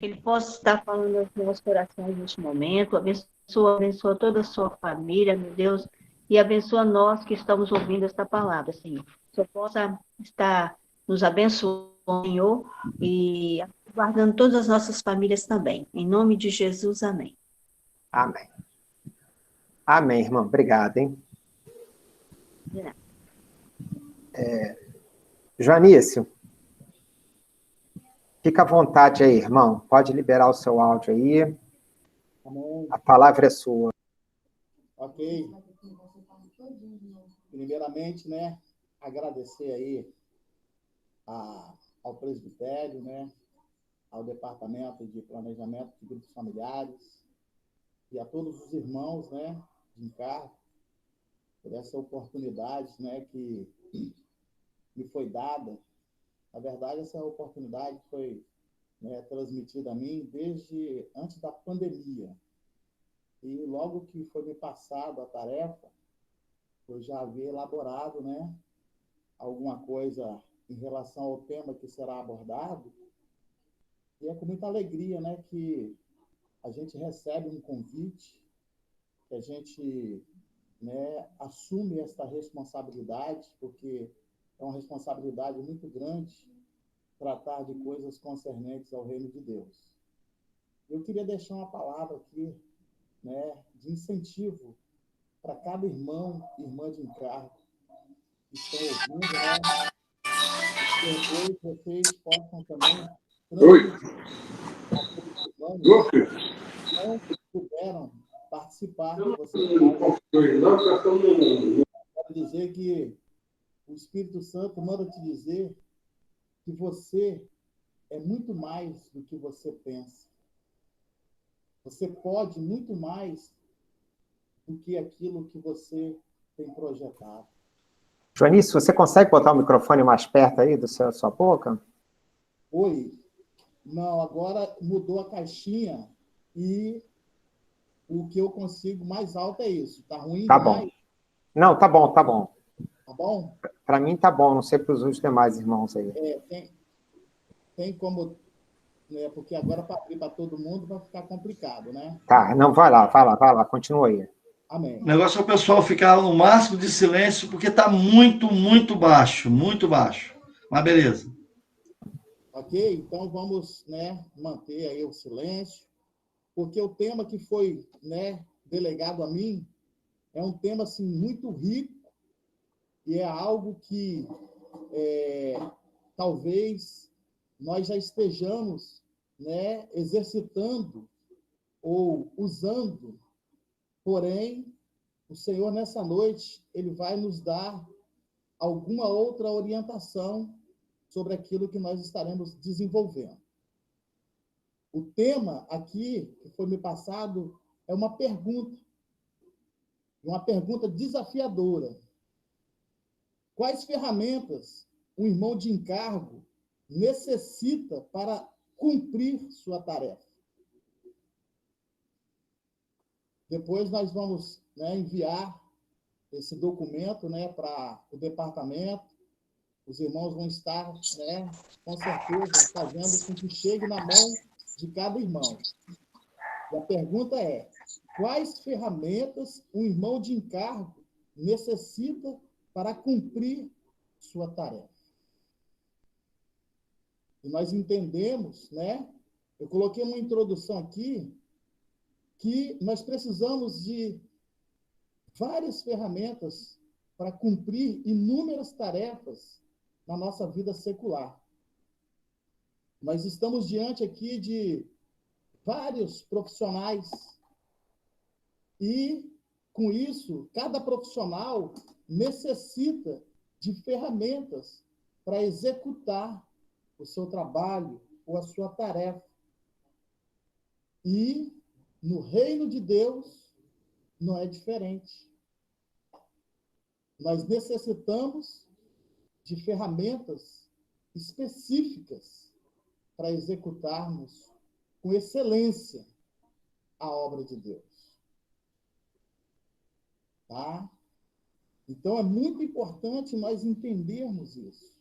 que Ele possa estar falando aos nossos corações neste momento. Abençoa toda a sua família, meu Deus, e abençoa nós que estamos ouvindo esta palavra, Senhor. Que o Senhor possa estar nos abençoando, Senhor, e guardando todas as nossas famílias também. Em nome de Jesus, amém. Amém. Amém, irmã. Obrigado, hein? De nada. Joanício, fica à vontade aí, irmão. Pode liberar o seu áudio aí. Amém. A palavra é sua. Ok. Primeiramente, né, agradecer aí ao presbitério, né, ao departamento de planejamento de grupos familiares e a todos os irmãos, né, de encargo, por essa oportunidade, né, que me foi dada. Na verdade, essa oportunidade foi, né, transmitida a mim desde antes da pandemia. E logo que foi me passado a tarefa, eu já havia elaborado, né, alguma coisa em relação ao tema que será abordado. E é com muita alegria, né, que a gente recebe um convite, que a gente, né, assume esta responsabilidade, porque é uma responsabilidade muito grande tratar de coisas concernentes ao reino de Deus. Eu queria deixar uma palavra aqui, né, de incentivo para cada irmão e irmã de encargo que estão ouvindo, né? E depois vocês possam também transmitir aqueles irmãos que não puderam participar. Vocês quero dizer que o Espírito Santo manda te dizer que você é muito mais do que você pensa. Você pode muito mais do que aquilo que você tem projetado. Joanício, você consegue botar o microfone mais perto aí da sua boca? Oi. Não, agora mudou a caixinha e o que eu consigo mais alto é isso. Tá ruim Tá demais? bom. Não, tá bom, tá bom. Tá bom? Para mim tá bom, não sei para os demais irmãos aí. Tem como, né? Porque agora para abrir para todo mundo vai ficar complicado, né? Tá, não, vai lá, continua aí. Amém. O negócio é o pessoal ficar no máximo de silêncio, porque está muito, muito baixo, muito baixo. Mas beleza. Ok? Então vamos, né, manter aí o silêncio, porque o tema que foi, né, delegado a mim é um tema assim muito rico e é algo que talvez nós já estejamos, né, exercitando ou usando, porém o Senhor nessa noite ele vai nos dar alguma outra orientação sobre aquilo que nós estaremos desenvolvendo. O tema aqui que foi me passado é uma pergunta desafiadora. Quais ferramentas um irmão de encargo necessita para cumprir sua tarefa? Depois nós vamos, né, enviar esse documento, né, para o departamento. Os irmãos vão estar, né, com certeza, fazendo com que chegue na mão de cada irmão. E a pergunta é: quais ferramentas um irmão de encargo necessita para cumprir sua tarefa? E nós entendemos, né? Eu coloquei uma introdução aqui que nós precisamos de várias ferramentas para cumprir inúmeras tarefas na nossa vida secular. Nós estamos diante aqui de vários profissionais e, com isso, cada profissional necessita de ferramentas para executar o seu trabalho ou a sua tarefa. E, no reino de Deus, não é diferente. Nós necessitamos de ferramentas específicas para executarmos com excelência a obra de Deus. Tá? Então, é muito importante nós entendermos isso.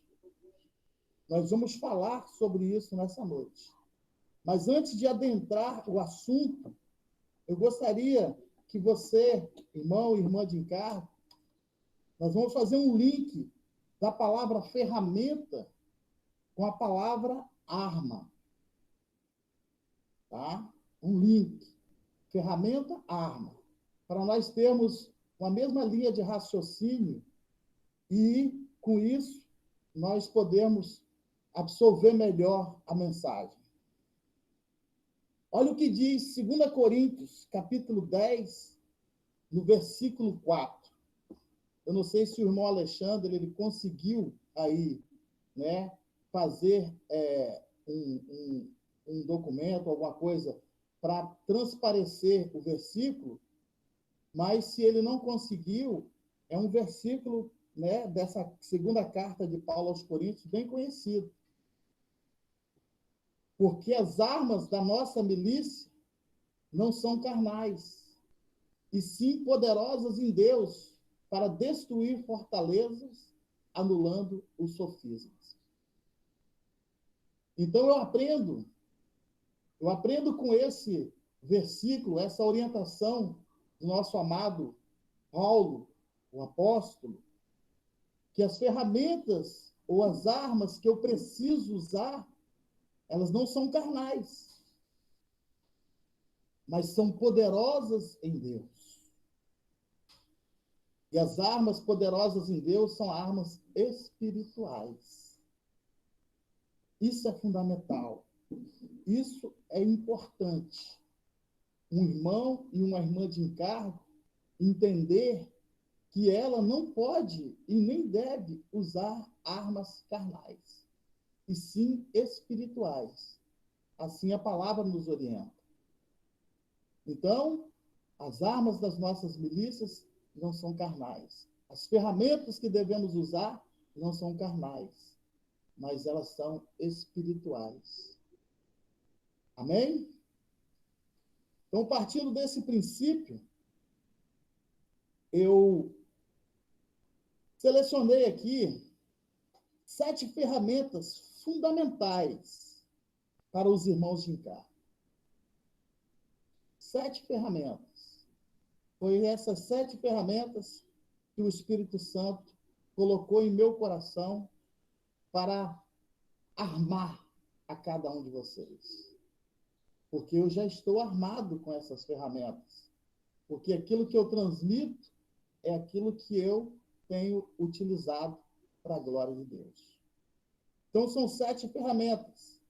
Nós vamos falar sobre isso nessa noite. Mas antes de adentrar o assunto, eu gostaria que você, irmão e irmã de encargo, nós vamos fazer um link da palavra ferramenta com a palavra arma. Tá? Um link. Ferramenta, arma. Para nós termos uma mesma linha de raciocínio e, com isso, nós podemos absorver melhor a mensagem. Olha o que diz 2 Coríntios, capítulo 10, no versículo 4. Eu não sei se o irmão Alexandre ele conseguiu aí, né, fazer um documento, alguma coisa, para transparecer o versículo, mas se ele não conseguiu, é um versículo, né, dessa segunda carta de Paulo aos Coríntios, bem conhecido. Porque as armas da nossa milícia não são carnais, e sim poderosas em Deus para destruir fortalezas, anulando os sofismas. Então eu aprendo com esse versículo, essa orientação do nosso amado Paulo, o apóstolo, que as ferramentas ou as armas que eu preciso usar, elas não são carnais, mas são poderosas em Deus. E as armas poderosas em Deus são armas espirituais. Isso é fundamental. Isso é importante. Um irmão e uma irmã de encargo entender que ela não pode e nem deve usar armas carnais, e sim espirituais. Assim a palavra nos orienta. Então, as armas das nossas milícias não são carnais. As ferramentas que devemos usar não são carnais, mas elas são espirituais. Amém? Então, partindo desse princípio, eu selecionei aqui 7 ferramentas fundamentais para os irmãos de encargo. 7 ferramentas. Foi essas 7 ferramentas que o Espírito Santo colocou em meu coração para armar a cada um de vocês. Porque eu já estou armado com essas ferramentas. Porque aquilo que eu transmito é aquilo que eu tenho utilizado para a glória de Deus. Então, são 7 ferramentas.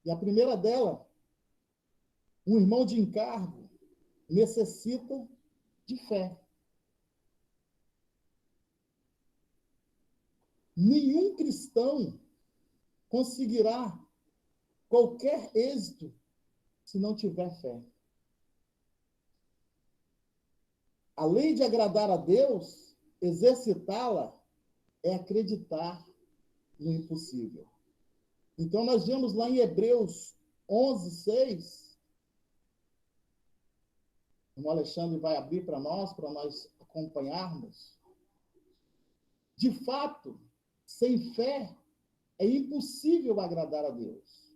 E a primeira dela, um irmão de encargo necessita de fé. Nenhum cristão conseguirá qualquer êxito se não tiver fé. Além de agradar a Deus, exercitá-la é acreditar no impossível. Então, nós vemos lá em Hebreus 11, 6, o Alexandre vai abrir para nós acompanharmos. De fato, sem fé, é impossível agradar a Deus.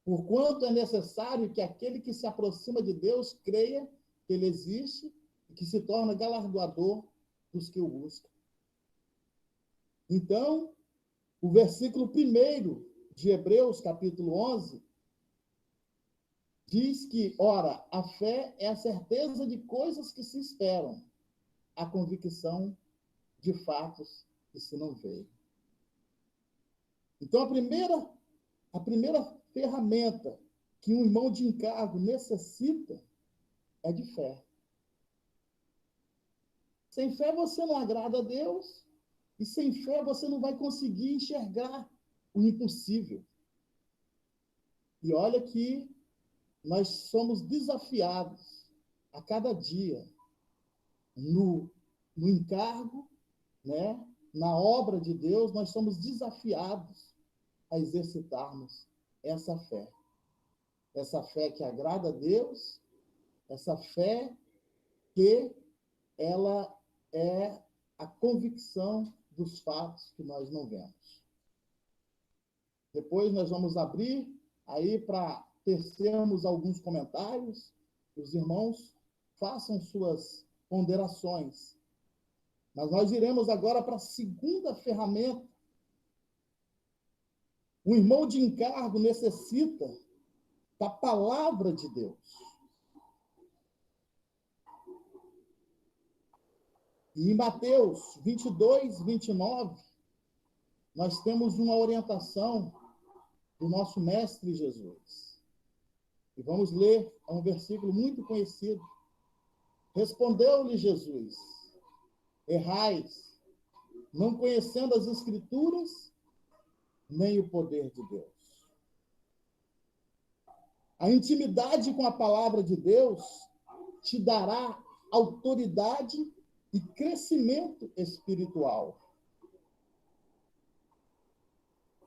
Porquanto é necessário que aquele que se aproxima de Deus creia que ele existe e que se torna galardoador dos que o buscam. Então, o versículo 1 de Hebreus, capítulo 11, diz que, ora, a fé é a certeza de coisas que se esperam, a convicção de fatos que se não veem. Então, a primeira ferramenta que um irmão de encargo necessita é de fé. Sem fé você não agrada a Deus, e sem fé você não vai conseguir enxergar o impossível. E olha que nós somos desafiados a cada dia no encargo, né? Na obra de Deus, nós somos desafiados a exercitarmos essa fé. Essa fé que agrada a Deus, essa fé que ela é a convicção dos fatos que nós não vemos. Depois nós vamos abrir aí para tecermos alguns comentários, os irmãos façam suas ponderações. Mas nós iremos agora para a segunda ferramenta. O irmão de encargo necessita da palavra de Deus. E em Mateus 22, 29, nós temos uma orientação do nosso Mestre Jesus. E vamos ler, é um versículo muito conhecido. Respondeu-lhe Jesus: errais, não conhecendo as Escrituras, nem o poder de Deus. A intimidade com a palavra de Deus te dará autoridade e crescimento espiritual.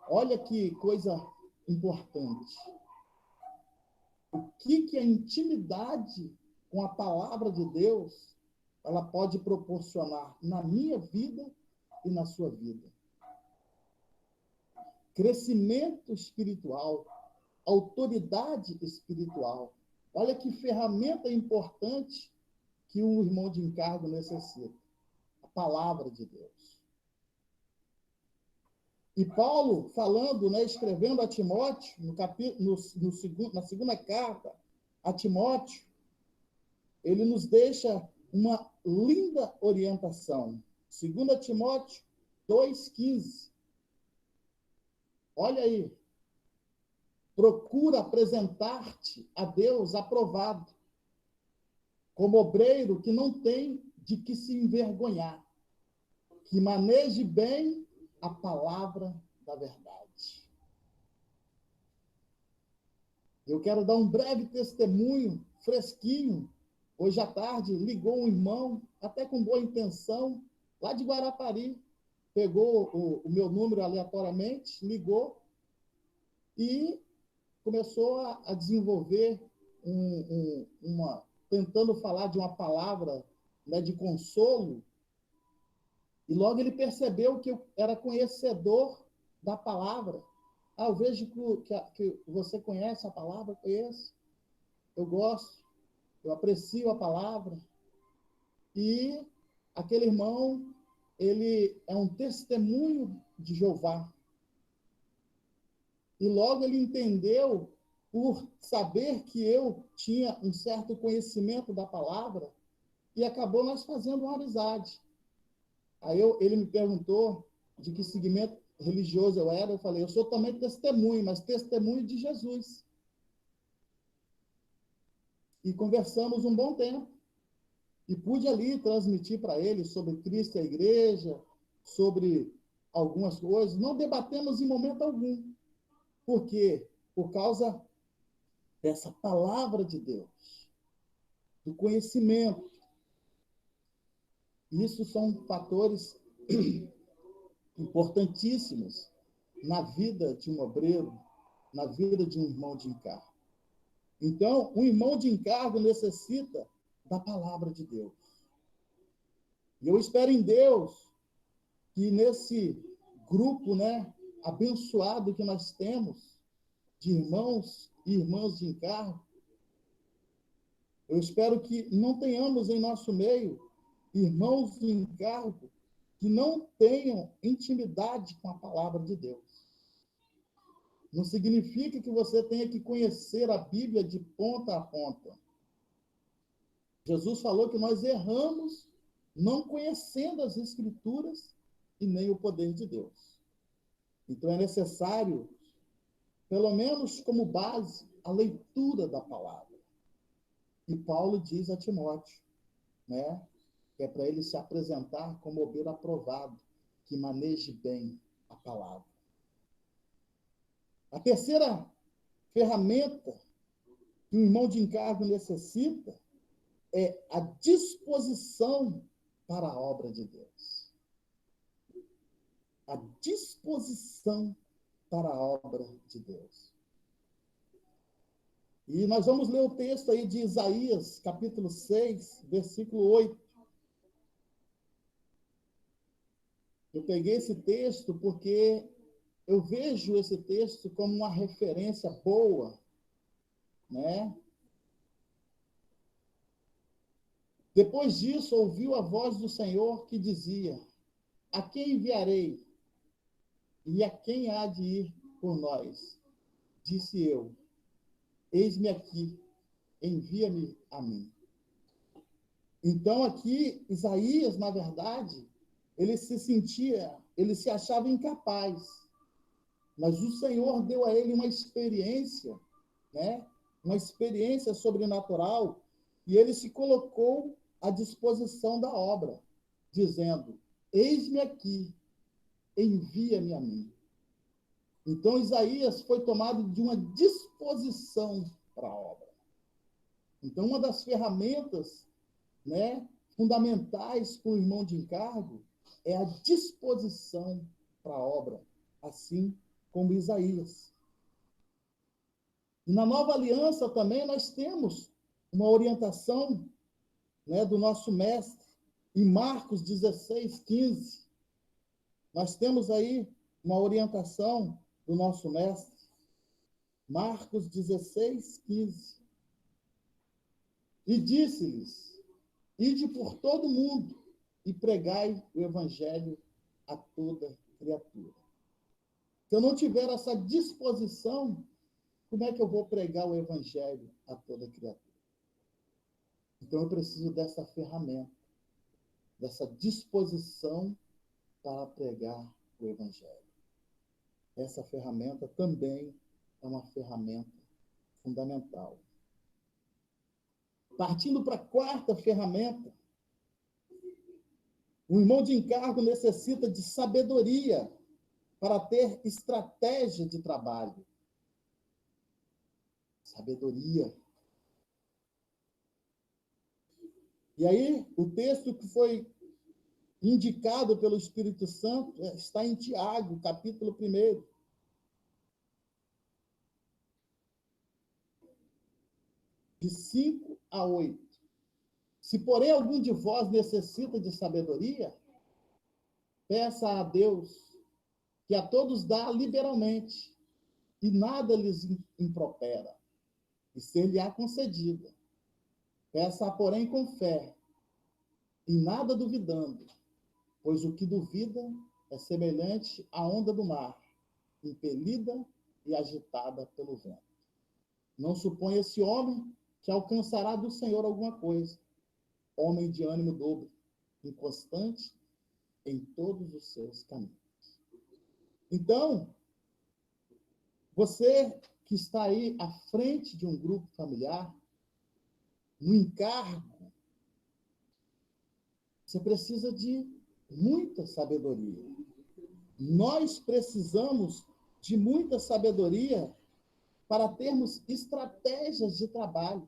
Olha que coisa importante. O que a intimidade com a palavra de Deus ela pode proporcionar na minha vida e na sua vida? Crescimento espiritual, autoridade espiritual. Olha que ferramenta importante que um irmão de encargo necessita. A palavra de Deus. E Paulo, falando, né, escrevendo a Timóteo, na segunda carta a Timóteo, ele nos deixa uma linda orientação. 2 Timóteo 2,15. Olha aí. Procura apresentar-te a Deus aprovado, como obreiro que não tem de que se envergonhar, que maneje bem a palavra da verdade. Eu quero dar um breve testemunho, fresquinho. Hoje à tarde, ligou um irmão, até com boa intenção, lá de Guarapari. Pegou o meu número aleatoriamente, ligou e começou a desenvolver tentando falar de uma palavra, né, de consolo. E logo ele percebeu que eu era conhecedor da palavra. Eu vejo que você conhece a palavra, conheço. Eu gosto, eu aprecio a palavra. E aquele irmão, ele é um testemunho de Jeová. E logo ele entendeu, por saber que eu tinha um certo conhecimento da palavra, e acabou nós fazendo uma amizade. Aí ele me perguntou de que segmento religioso eu era. Eu falei, eu sou também testemunho, mas testemunho de Jesus. E conversamos um bom tempo. E pude ali transmitir para ele sobre Cristo e a igreja, sobre algumas coisas. Não debatemos em momento algum. Por quê? Por causa dessa palavra de Deus, do conhecimento. Isso são fatores importantíssimos na vida de um obreiro, na vida de um irmão de encargo. Então, um irmão de encargo necessita da palavra de Deus. E eu espero em Deus que nesse grupo, né, abençoado que nós temos, de irmãos e irmãs de encargo, eu espero que não tenhamos em nosso meio irmãos de encargo que não tenham intimidade com a palavra de Deus. Não significa que você tenha que conhecer a Bíblia de ponta a ponta. Jesus falou que nós erramos não conhecendo as Escrituras e nem o poder de Deus. Então é necessário, pelo menos como base, a leitura da palavra. E Paulo diz a Timóteo, né, que é para ele se apresentar como obreiro aprovado, que maneje bem a palavra. A terceira ferramenta que um irmão de encargo necessita é a disposição para a obra de Deus. A disposição para a obra de Deus. E nós vamos ler o texto aí de Isaías, capítulo 6, versículo 8. Eu peguei esse texto porque eu vejo esse texto como uma referência boa né? Depois disso, ouviu a voz do Senhor que dizia: a quem enviarei? E a quem há de ir por nós? Disse eu: eis-me aqui, envia-me a mim. Então, aqui, Isaías, na verdade, ele se achava incapaz. Mas o Senhor deu a ele uma experiência, né? Uma experiência sobrenatural, e ele se colocou à disposição da obra, dizendo: eis-me aqui, envia-me a mim. Então, Isaías foi tomado de uma disposição para a obra. Então, uma das ferramentas, né, fundamentais para o irmão de encargo é a disposição para a obra, assim como Isaías. E na nova aliança também nós temos uma orientação, né, do nosso mestre, em Marcos 16, 15. Nós temos aí uma orientação do nosso mestre. Marcos 16, 15. E disse-lhes: ide por todo mundo e pregai o evangelho a toda criatura. Se eu não tiver essa disposição, como é que eu vou pregar o evangelho a toda criatura? Então, eu preciso dessa ferramenta, dessa disposição para pregar o evangelho. Essa ferramenta também é uma ferramenta fundamental. Partindo para a quarta ferramenta, o irmão de encargo necessita de sabedoria para ter estratégia de trabalho. Sabedoria. E aí, o texto que foi indicado pelo Espírito Santo está em Tiago, capítulo 1. De 5 a 8. Se, porém, algum de vós necessita de sabedoria, peça a Deus, que a todos dá liberalmente, e nada lhes impropera, e ser-lhe-á concedida. Peça, porém, com fé, e nada duvidando, pois o que duvida é semelhante à onda do mar, impelida e agitada pelo vento. Não supõe esse homem que alcançará do Senhor alguma coisa. Homem de ânimo dobre, inconstante em todos os seus caminhos. Então, você que está aí à frente de um grupo familiar, no encargo, você precisa de muita sabedoria. Nós precisamos de muita sabedoria para termos estratégias de trabalho.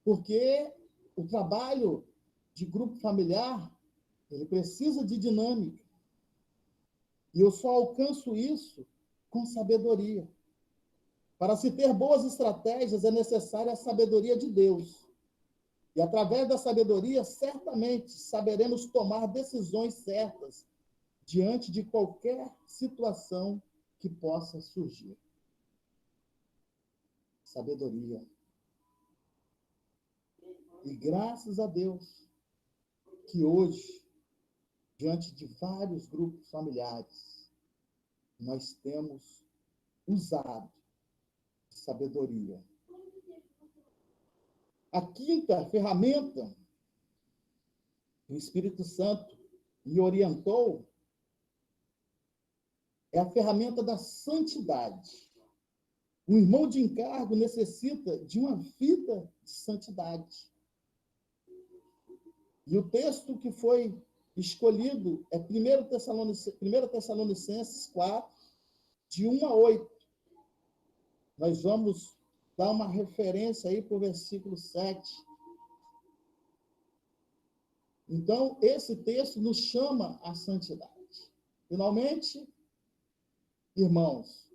Porque o trabalho de grupo familiar, ele precisa de dinâmica. E eu só alcanço isso com sabedoria. Para se ter boas estratégias, é necessária a sabedoria de Deus. E através da sabedoria, certamente saberemos tomar decisões certas diante de qualquer situação que possa surgir. Sabedoria. E graças a Deus que hoje, diante de vários grupos familiares, nós temos usado sabedoria. A quinta ferramenta que o Espírito Santo me orientou é a ferramenta da santidade. O irmão de encargo necessita de uma vida de santidade. E o texto que foi escolhido é 1 Tessalonicenses 4, de 1 a 8. Nós vamos dar uma referência aí para o versículo 7. Então, esse texto nos chama à santidade. Finalmente, irmãos,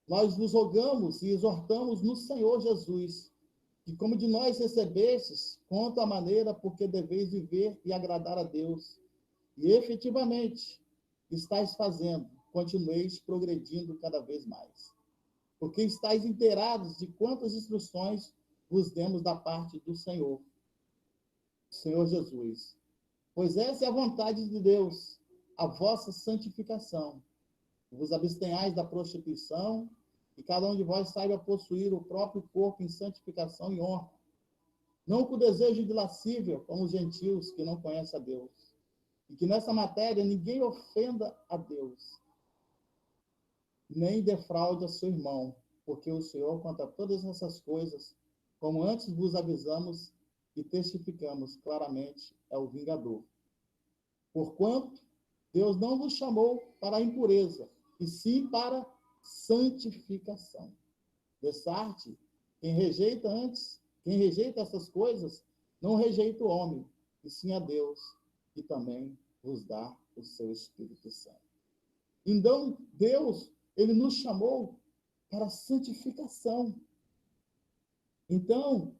nós vos rogamos e exortamos no Senhor Jesus, que como de nós recebestes, quanto à maneira porque deveis viver e agradar a Deus, e efetivamente estáis fazendo, continueis progredindo cada vez mais. porque estáis inteirados de quantas instruções vos demos da parte do Senhor Jesus. Pois essa é a vontade de Deus, a vossa santificação. Vos abstenhais da prostituição, e cada um de vós saiba possuir o próprio corpo em santificação e honra, não com desejo de lascívia, como os gentios que não conhecem a Deus. E que nessa matéria ninguém ofenda a Deus, nem defraude a seu irmão, porque o Senhor, quanto a todas essas coisas, como antes vos avisamos e testificamos claramente, é o vingador. Porquanto Deus não vos chamou para a impureza, e sim para santificação. Dessarte, quem rejeita essas coisas, não rejeita o homem, e sim a Deus, que também vos dá o seu Espírito Santo. Então, Deus, ele nos chamou para a santificação. Então,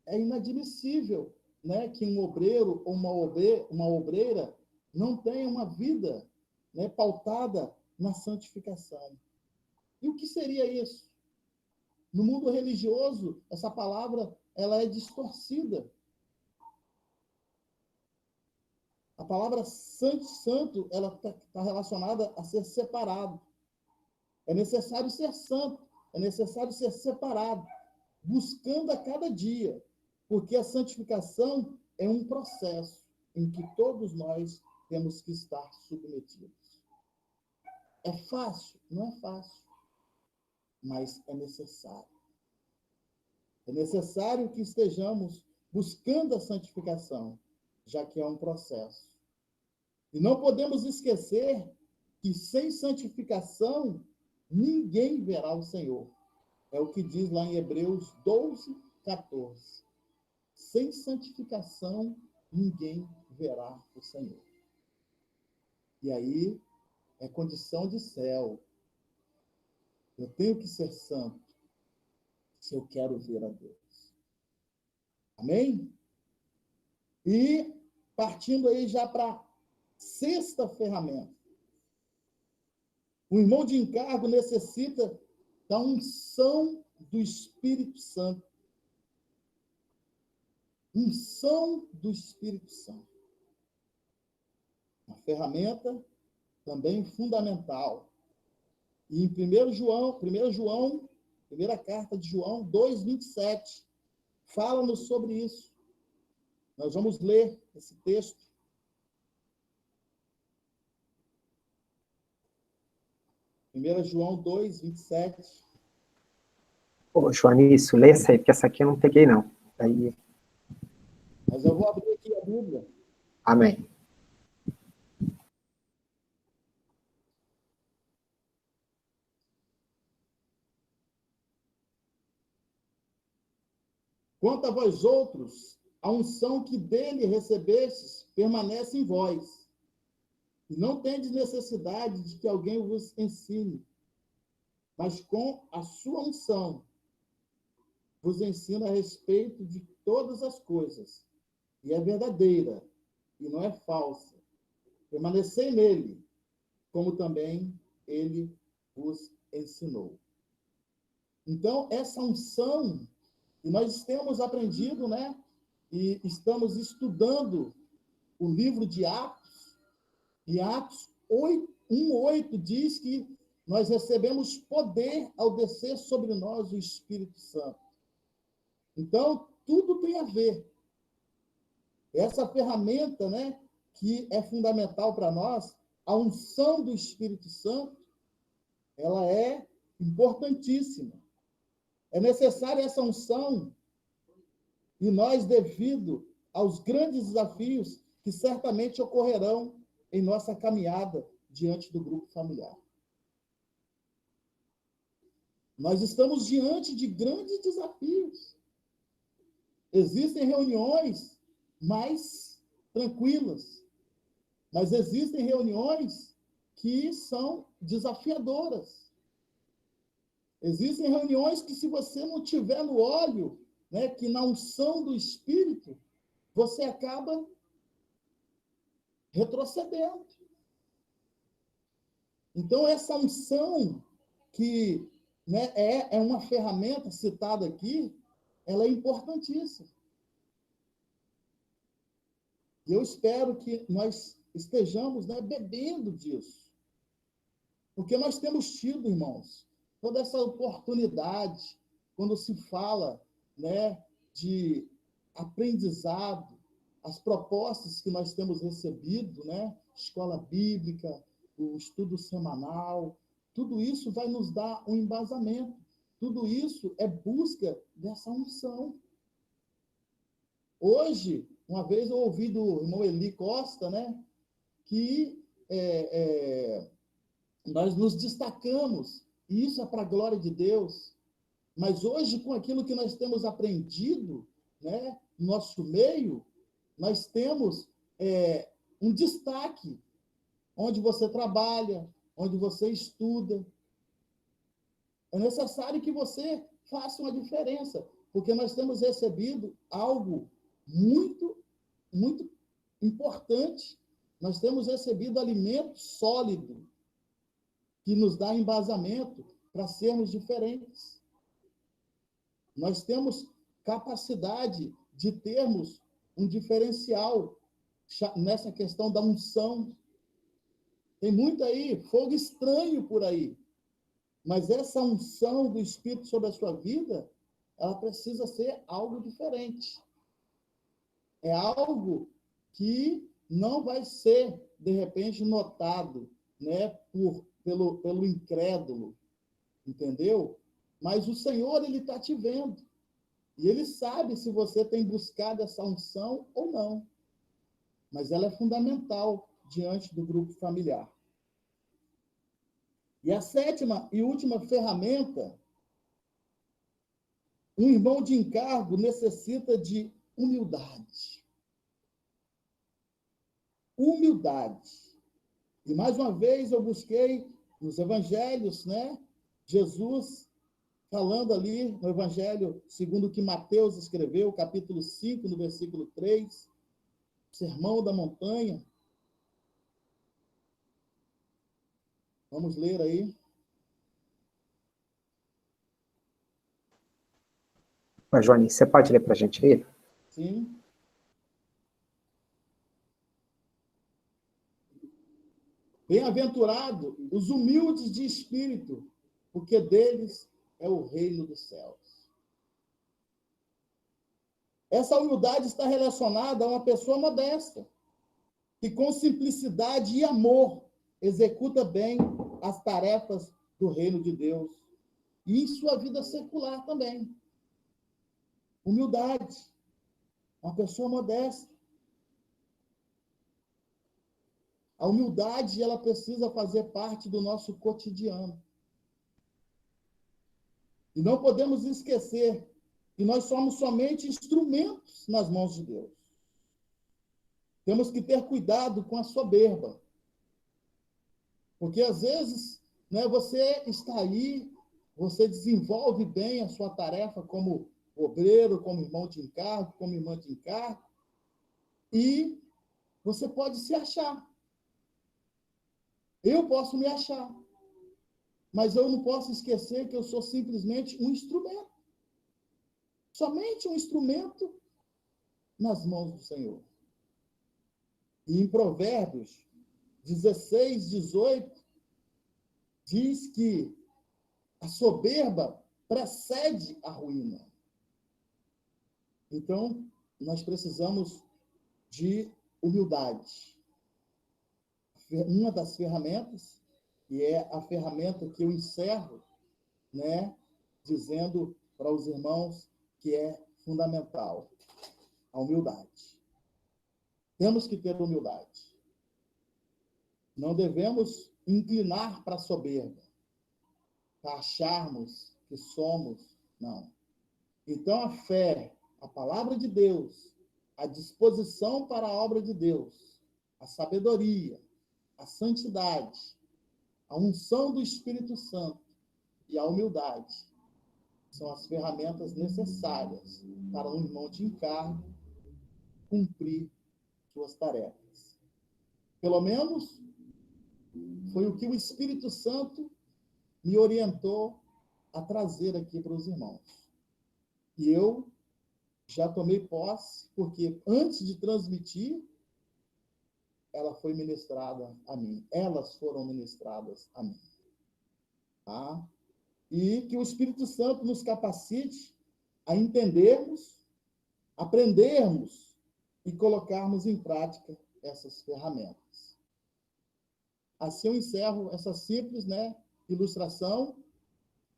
é inadmissível, né, que um obreiro ou uma obreira não tenha uma vida, né, pautada na santificação. E o que seria isso? No mundo religioso, essa palavra ela é distorcida. A palavra santo, ela está relacionada a ser separado. É necessário ser santo, é necessário ser separado, buscando a cada dia, porque a santificação é um processo em que todos nós temos que estar submetidos. É fácil? Não é fácil, mas é necessário. É necessário que estejamos buscando a santificação, já que é um processo. E não podemos esquecer que sem santificação, ninguém verá o Senhor. É o que diz lá em Hebreus 12, 14. Sem santificação, ninguém verá o Senhor. E aí, é condição de céu. Eu tenho que ser santo se eu quero ver a Deus. Amém? E partindo aí já para a sexta ferramenta. O irmão de encargo necessita da unção do Espírito Santo. Unção do Espírito Santo. Uma ferramenta também fundamental. E em 1 João, primeira carta de João 2:27, fala-nos sobre isso. Nós vamos ler esse texto. 1 João 2:27. Ô, Joanício, lê essa aí, porque essa aqui eu não peguei, não. Aí... Mas eu vou abrir aqui a Bíblia. Amém. Quanto a vós outros, a unção que dele recebestes permanece em vós. E não tendes necessidade de que alguém vos ensine, mas com a sua unção vos ensina a respeito de todas as coisas. E é verdadeira, e não é falsa. Permanecei nele, como também ele vos ensinou. Então, essa unção, e nós temos aprendido, né? E estamos estudando o livro de Atos, e Atos 1:8 diz que nós recebemos poder ao descer sobre nós o Espírito Santo. Então, tudo tem a ver. Essa ferramenta, né, que é fundamental para nós, a unção do Espírito Santo, ela é importantíssima. É necessária essa unção, e nós, devido aos grandes desafios que certamente ocorrerão em nossa caminhada diante do grupo familiar. Nós estamos diante de grandes desafios. Existem reuniões mais tranquilas, mas existem reuniões que são desafiadoras. Existem reuniões que, se você não tiver no óleo, né, que na unção do Espírito, você acaba retrocedendo. Então, essa unção que né, é uma ferramenta citada aqui, ela é importantíssima. E eu espero que nós estejamos, né, bebendo disso. Porque nós temos tido, irmãos, toda essa oportunidade, quando se fala, né, de aprendizado, as propostas que nós temos recebido, né, escola bíblica, o estudo semanal, tudo isso vai nos dar um embasamento. Tudo isso é busca dessa unção. Hoje, uma vez eu ouvi do irmão Eli Costa, né, que nós nos destacamos, e isso é para a glória de Deus. Mas hoje, com aquilo que nós temos aprendido, né, no nosso meio, nós temos um destaque onde você trabalha, onde você estuda. É necessário que você faça uma diferença, porque nós temos recebido algo muito, muito importante. Nós temos recebido alimento sólido, que nos dá embasamento para sermos diferentes. Nós temos capacidade de termos um diferencial nessa questão da unção. Tem muito aí, fogo estranho por aí. Mas essa unção do Espírito sobre a sua vida, ela precisa ser algo diferente. É algo que não vai ser, de repente, notado, né, pelo incrédulo, entendeu? Mas o Senhor, ele está te vendo. E ele sabe se você tem buscado essa unção ou não. Mas ela é fundamental diante do grupo familiar. E a sétima e última ferramenta, um irmão de encargo necessita de humildade. Humildade. E, mais uma vez, eu busquei nos evangelhos, né, Jesus falando ali no evangelho segundo o que Mateus escreveu, capítulo 5, no versículo 3, Sermão da Montanha. Vamos ler aí. Mas, Johnny, você pode ler para a gente aí? Sim. Bem-aventurado os humildes de espírito, porque deles é o reino dos céus. Essa humildade está relacionada a uma pessoa modesta, que com simplicidade e amor executa bem as tarefas do reino de Deus e em sua vida secular também. Humildade, uma pessoa modesta. A humildade, ela precisa fazer parte do nosso cotidiano. E não podemos esquecer que nós somos somente instrumentos nas mãos de Deus. Temos que ter cuidado com a soberba. Porque, às vezes, né, você está aí, você desenvolve bem a sua tarefa como obreiro, como irmão de encargo, como irmã de encargo, e você pode se achar. Eu posso me achar. Mas eu não posso esquecer que eu sou simplesmente um instrumento. Somente um instrumento nas mãos do Senhor. E em Provérbios 16, 18, diz que a soberba precede a ruína. Então, nós precisamos de humildade. Uma das ferramentas, e é a ferramenta que eu encerro, né, dizendo para os irmãos que é fundamental, a humildade. Temos que ter humildade. Não devemos inclinar para a soberba, para acharmos que somos, não. Então, a fé, a palavra de Deus, a disposição para a obra de Deus, a sabedoria, a santidade, a unção do Espírito Santo e a humildade são as ferramentas necessárias para um irmão de encargo cumprir suas tarefas. Pelo menos foi o que o Espírito Santo me orientou a trazer aqui para os irmãos. E eu já tomei posse, porque antes de transmitir, ela foi ministrada a mim. Elas foram ministradas a mim. Tá? E que o Espírito Santo nos capacite a entendermos, aprendermos e colocarmos em prática essas ferramentas. Assim eu encerro essa simples, ilustração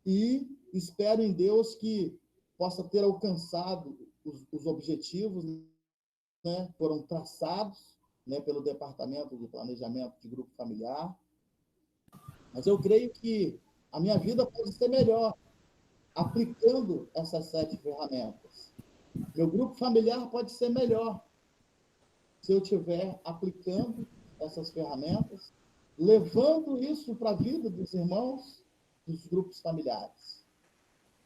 e espero em Deus que possa ter alcançado os objetivos, foram traçados, pelo Departamento de Planejamento de Grupo Familiar. Mas eu creio que a minha vida pode ser melhor aplicando essas 7 ferramentas. Meu grupo familiar pode ser melhor se eu estiver aplicando essas ferramentas, levando isso para a vida dos irmãos dos grupos familiares.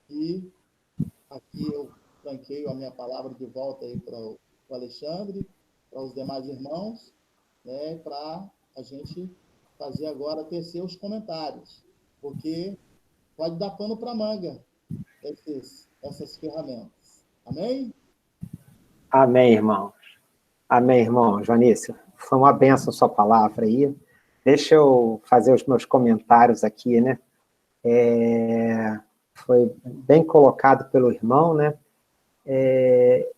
E aqui eu franqueio a minha palavra de volta aí para o Alexandre, para os demais irmãos, para a gente fazer agora, tecer os comentários, porque pode dar pano para manga essas ferramentas. Amém? Amém, irmãos. Amém, irmão. Joanício, foi uma bênção a sua palavra aí. Deixa eu fazer os meus comentários aqui, né? Foi bem colocado pelo irmão, né?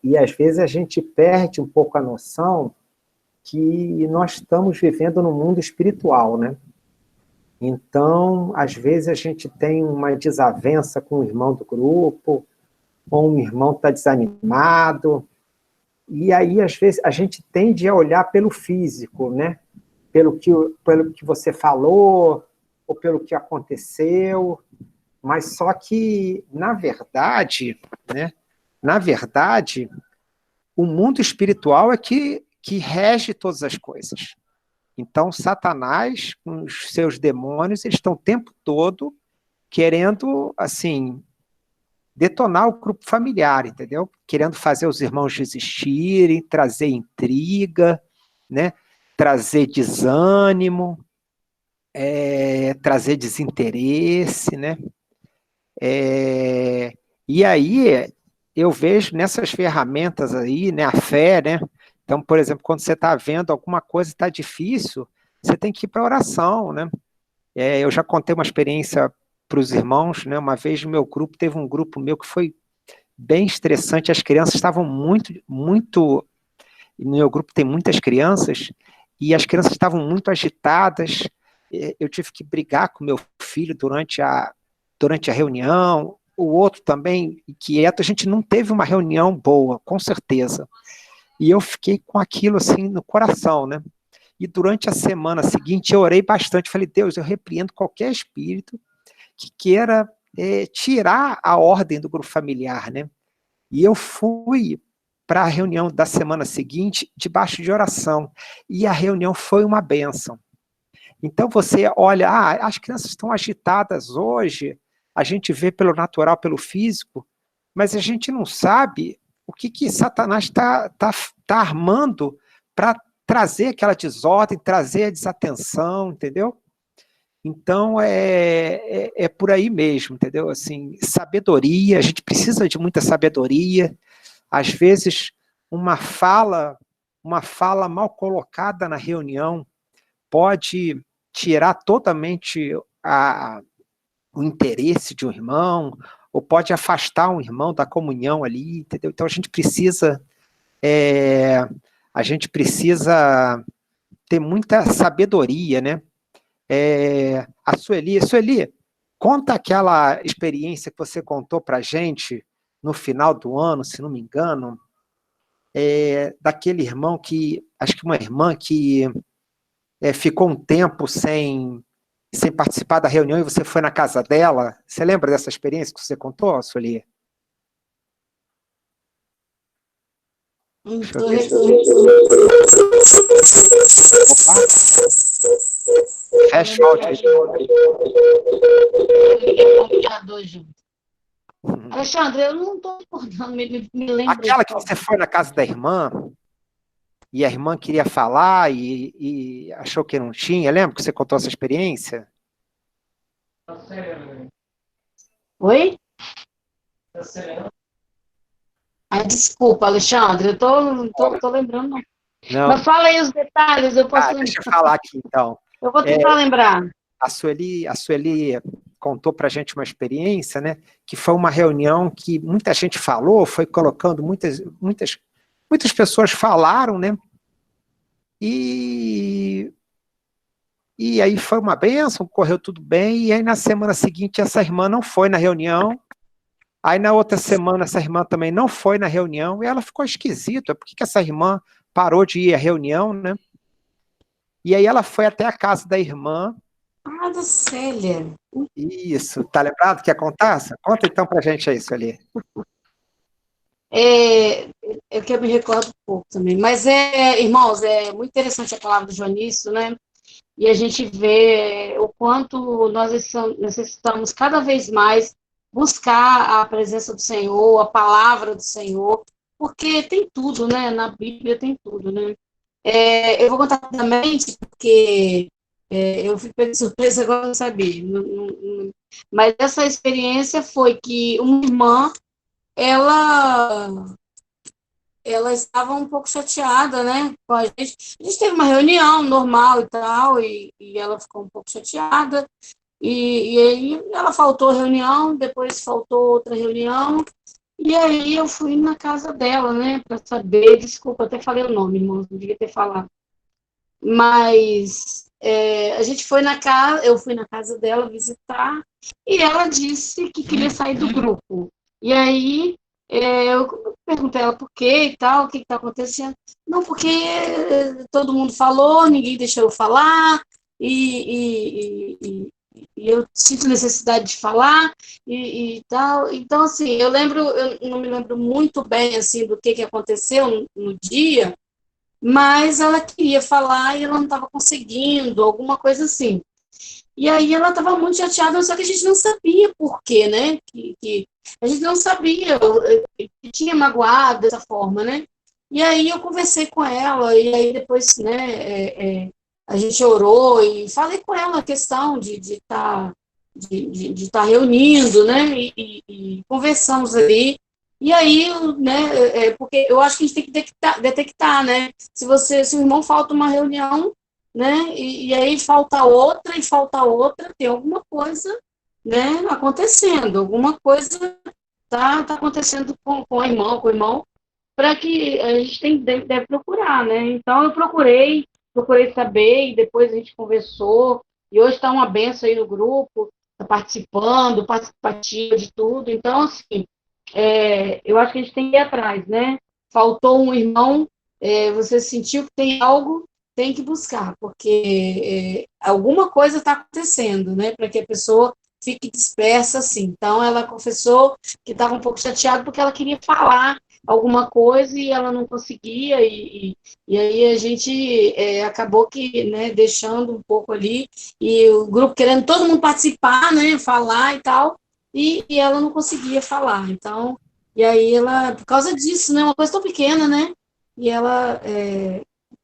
E às vezes a gente perde um pouco a noção que nós estamos vivendo no mundo espiritual, né? Então, às vezes a gente tem uma desavença com o irmão do grupo, ou um irmão está desanimado, e aí, às vezes, a gente tende a olhar pelo físico, né? Pelo que você falou, ou pelo que aconteceu, mas só que, na verdade, né? Na verdade, o mundo espiritual é que rege todas as coisas. Então, Satanás, com os seus demônios, eles estão o tempo todo querendo, assim, detonar o grupo familiar, entendeu? Querendo fazer os irmãos desistirem, trazer intriga, né? Trazer desânimo, trazer desinteresse, né? E aí, eu vejo nessas ferramentas aí, né, a fé, né? Então, por exemplo, quando você está vendo alguma coisa está difícil, você tem que ir para a oração, né? Eu já contei uma experiência para os irmãos, né? Uma vez no meu grupo, teve um grupo meu que foi bem estressante, as crianças estavam muito, no meu grupo tem muitas crianças, e as crianças estavam muito agitadas, eu tive que brigar com meu filho durante a reunião, o outro também inquieto, a gente não teve uma reunião boa, com certeza. E eu fiquei com aquilo assim no coração, né? E durante a semana seguinte eu orei bastante, falei, Deus, eu repreendo qualquer espírito que queira tirar a ordem do grupo familiar, né? E eu fui para a reunião da semana seguinte debaixo de oração, e a reunião foi uma bênção. Então você olha, as crianças estão agitadas hoje, a gente vê pelo natural, pelo físico, mas a gente não sabe o que Satanás está armando para trazer aquela desordem, trazer a desatenção, entendeu? Então, é por aí mesmo, entendeu? Assim, sabedoria, a gente precisa de muita sabedoria. Às vezes, uma fala mal colocada na reunião pode tirar totalmente o interesse de um irmão, ou pode afastar um irmão da comunhão ali, entendeu? Então, a gente precisa ter muita sabedoria, né? A Sueli, conta aquela experiência que você contou para a gente no final do ano, se não me engano, daquele irmão acho que uma irmã que ficou um tempo sem participar da reunião e você foi na casa dela. Você lembra dessa experiência que você contou, Sueli? Deixa eu ver. Fecha o áudio. Alexandre, eu não estou recordando, me lembro. Aquela que você foi na casa da irmã, e a irmã queria falar e achou que não tinha, lembra que você contou essa experiência? Oi? Ai, desculpa, Alexandre, eu tô lembrando. Não. Não. Mas fala aí os detalhes, eu posso lembrar. Deixa eu falar aqui, então. Eu vou tentar lembrar. A Sueli contou para a gente uma experiência, né? Que foi uma reunião que muita gente falou, foi colocando, muitas pessoas falaram, né? E aí foi uma bênção, correu tudo bem, e aí na semana seguinte essa irmã não foi na reunião, aí na outra semana essa irmã também não foi na reunião, e ela ficou esquisita, por que essa irmã parou de ir à reunião, né? E aí ela foi até a casa da irmã. Ah, da Célia. Isso, tá lembrado que acontece? Conta então pra gente aí, Sueli. É que eu me recordo um pouco também. Mas, irmãos, é muito interessante a palavra do Joanício, né? E a gente vê o quanto nós necessitamos cada vez mais buscar a presença do Senhor, a palavra do Senhor, porque tem tudo, né? Na Bíblia tem tudo, né? Eu vou contar rapidamente, porque eu fui pega de surpresa agora, não sabia. Mas essa experiência foi que uma irmã, ela estava um pouco chateada, né, com a gente. A gente teve uma reunião normal e tal, e ela ficou um pouco chateada, e aí ela faltou a reunião, depois faltou outra reunião, e aí eu fui na casa dela, né, para saber, desculpa, até falei o nome, irmão, não devia ter falado, mas a gente foi na casa, eu fui na casa dela visitar, e ela disse que queria sair do grupo. E aí eu perguntei a ela por quê e tal, o que está acontecendo. Não, porque todo mundo falou, ninguém deixou eu falar, e eu sinto necessidade de falar, e tal. Então, assim, eu não me lembro muito bem, assim, do que aconteceu no dia, mas ela queria falar e ela não estava conseguindo, alguma coisa assim. E aí ela estava muito chateada, só que a gente não sabia por quê, né? Que a gente não sabia que tinha magoado dessa forma, né? E aí eu conversei com ela, e aí depois, né, a gente orou e falei com ela a questão de estar de tá reunindo, né? E conversamos ali. E aí, né, porque eu acho que a gente tem que detectar, né? Se o irmão falta uma reunião, né? E aí falta outra, tem alguma coisa, né, acontecendo, alguma coisa tá acontecendo com a irmã, com o irmão, para que a gente deve procurar, né? Então eu procurei saber e depois a gente conversou e hoje está uma benção aí no grupo, tá participando, participativo de tudo. Então, assim, eu acho que a gente tem que ir atrás, né? Faltou um irmão, você sentiu que tem algo, tem que buscar, porque alguma coisa está acontecendo, né? Para que a pessoa fique dispersa assim. Então, ela confessou que estava um pouco chateada porque ela queria falar alguma coisa e ela não conseguia, e aí a gente acabou que, né, deixando um pouco ali, e o grupo querendo todo mundo participar, né, falar e tal, e ela não conseguia falar. Então, e aí ela, por causa disso, né, uma coisa tão pequena, né, e ela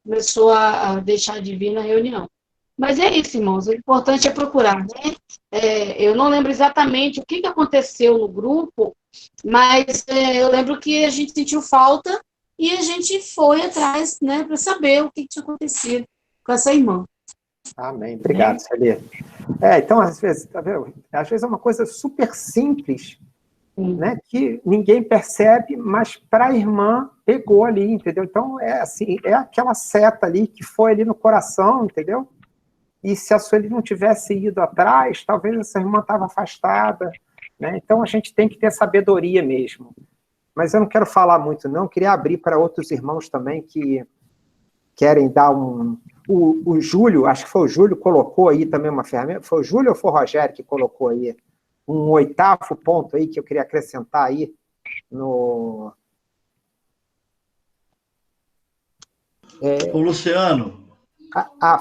começou a deixar de vir na reunião. Mas é isso, irmãos, o importante é procurar, né? Eu não lembro exatamente o que aconteceu no grupo, mas eu lembro que a gente sentiu falta e a gente foi atrás, né, para saber o que tinha acontecido com essa irmã. Amém. Obrigado, Sueli. Então, às vezes, tá vendo? Às vezes é uma coisa super simples, né, que ninguém percebe, mas para a irmã pegou ali, entendeu? Então, assim, é aquela seta ali que foi ali no coração, entendeu? E se a Sueli não tivesse ido atrás, talvez essa irmã estava afastada, né? Então, a gente tem que ter sabedoria mesmo. Mas eu não quero falar muito, não. Eu queria abrir para outros irmãos também que querem dar um... O Júlio, acho que foi o Júlio, colocou aí também uma ferramenta. Foi o Júlio ou foi o Rogério que colocou aí um 8º ponto aí que eu queria acrescentar aí no... O Luciano.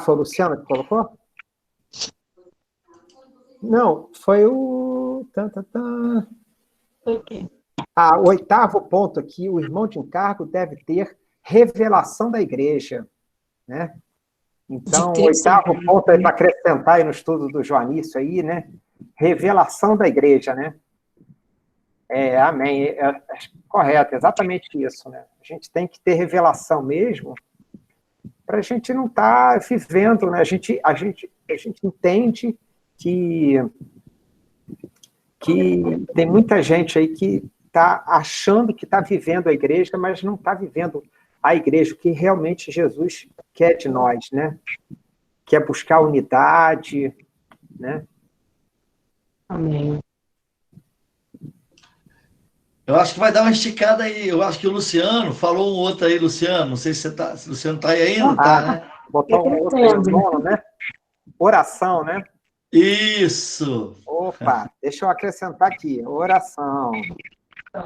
Foi o Luciano que colocou? Não, foi o... Okay. O 8º ponto aqui, o irmão de encargo deve ter revelação da igreja, né? Então, o 8º ponto aí para acrescentar aí no estudo do Joanício aí, né? Revelação da igreja, né? Amém. Correto, exatamente isso, né? A gente tem que ter revelação mesmo, para a gente não estar vivendo, né? A gente entende que tem muita gente aí que está achando que está vivendo a igreja, mas não está vivendo a igreja, o que realmente Jesus quer de nós, né? Quer buscar unidade, né? Amém. Eu acho que vai dar uma esticada aí. Eu acho que o Luciano falou um outro aí, Luciano. Não sei se se o Luciano está aí ainda, tá, né? Botar um outro aí no nono, né? Oração, né? Isso! Opa, deixa eu acrescentar aqui. Oração.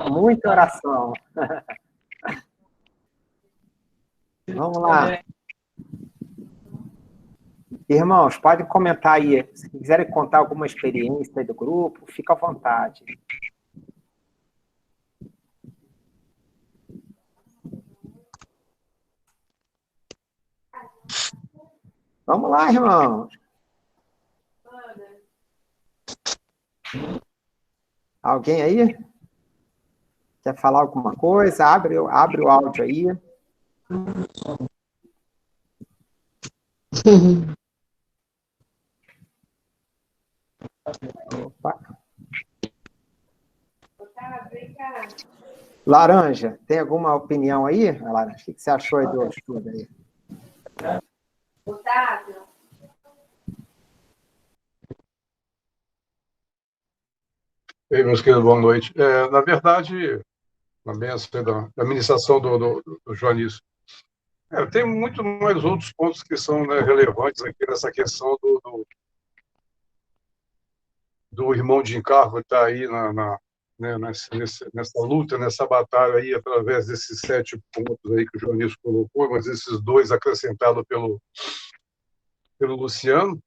Muita oração. Vamos lá. Irmãos, podem comentar aí. Se quiserem contar alguma experiência aí do grupo, fica à vontade. Vamos lá, irmãos. Alguém aí? Quer falar alguma coisa? Abre o áudio aí. Opa. Laranja, tem alguma opinião aí? Laranja, o que você achou aí do estudo aí? Otávio. Ei, meus queridos, boa noite. Na verdade, na benção da ministração do Joanísio, tem muito mais outros pontos que são, né, relevantes aqui nessa questão do irmão de encargo que está aí né, nessa luta, nessa batalha aí, através desses 7 pontos aí que o Joanísio colocou, mas esses 2 acrescentados pelo Luciano.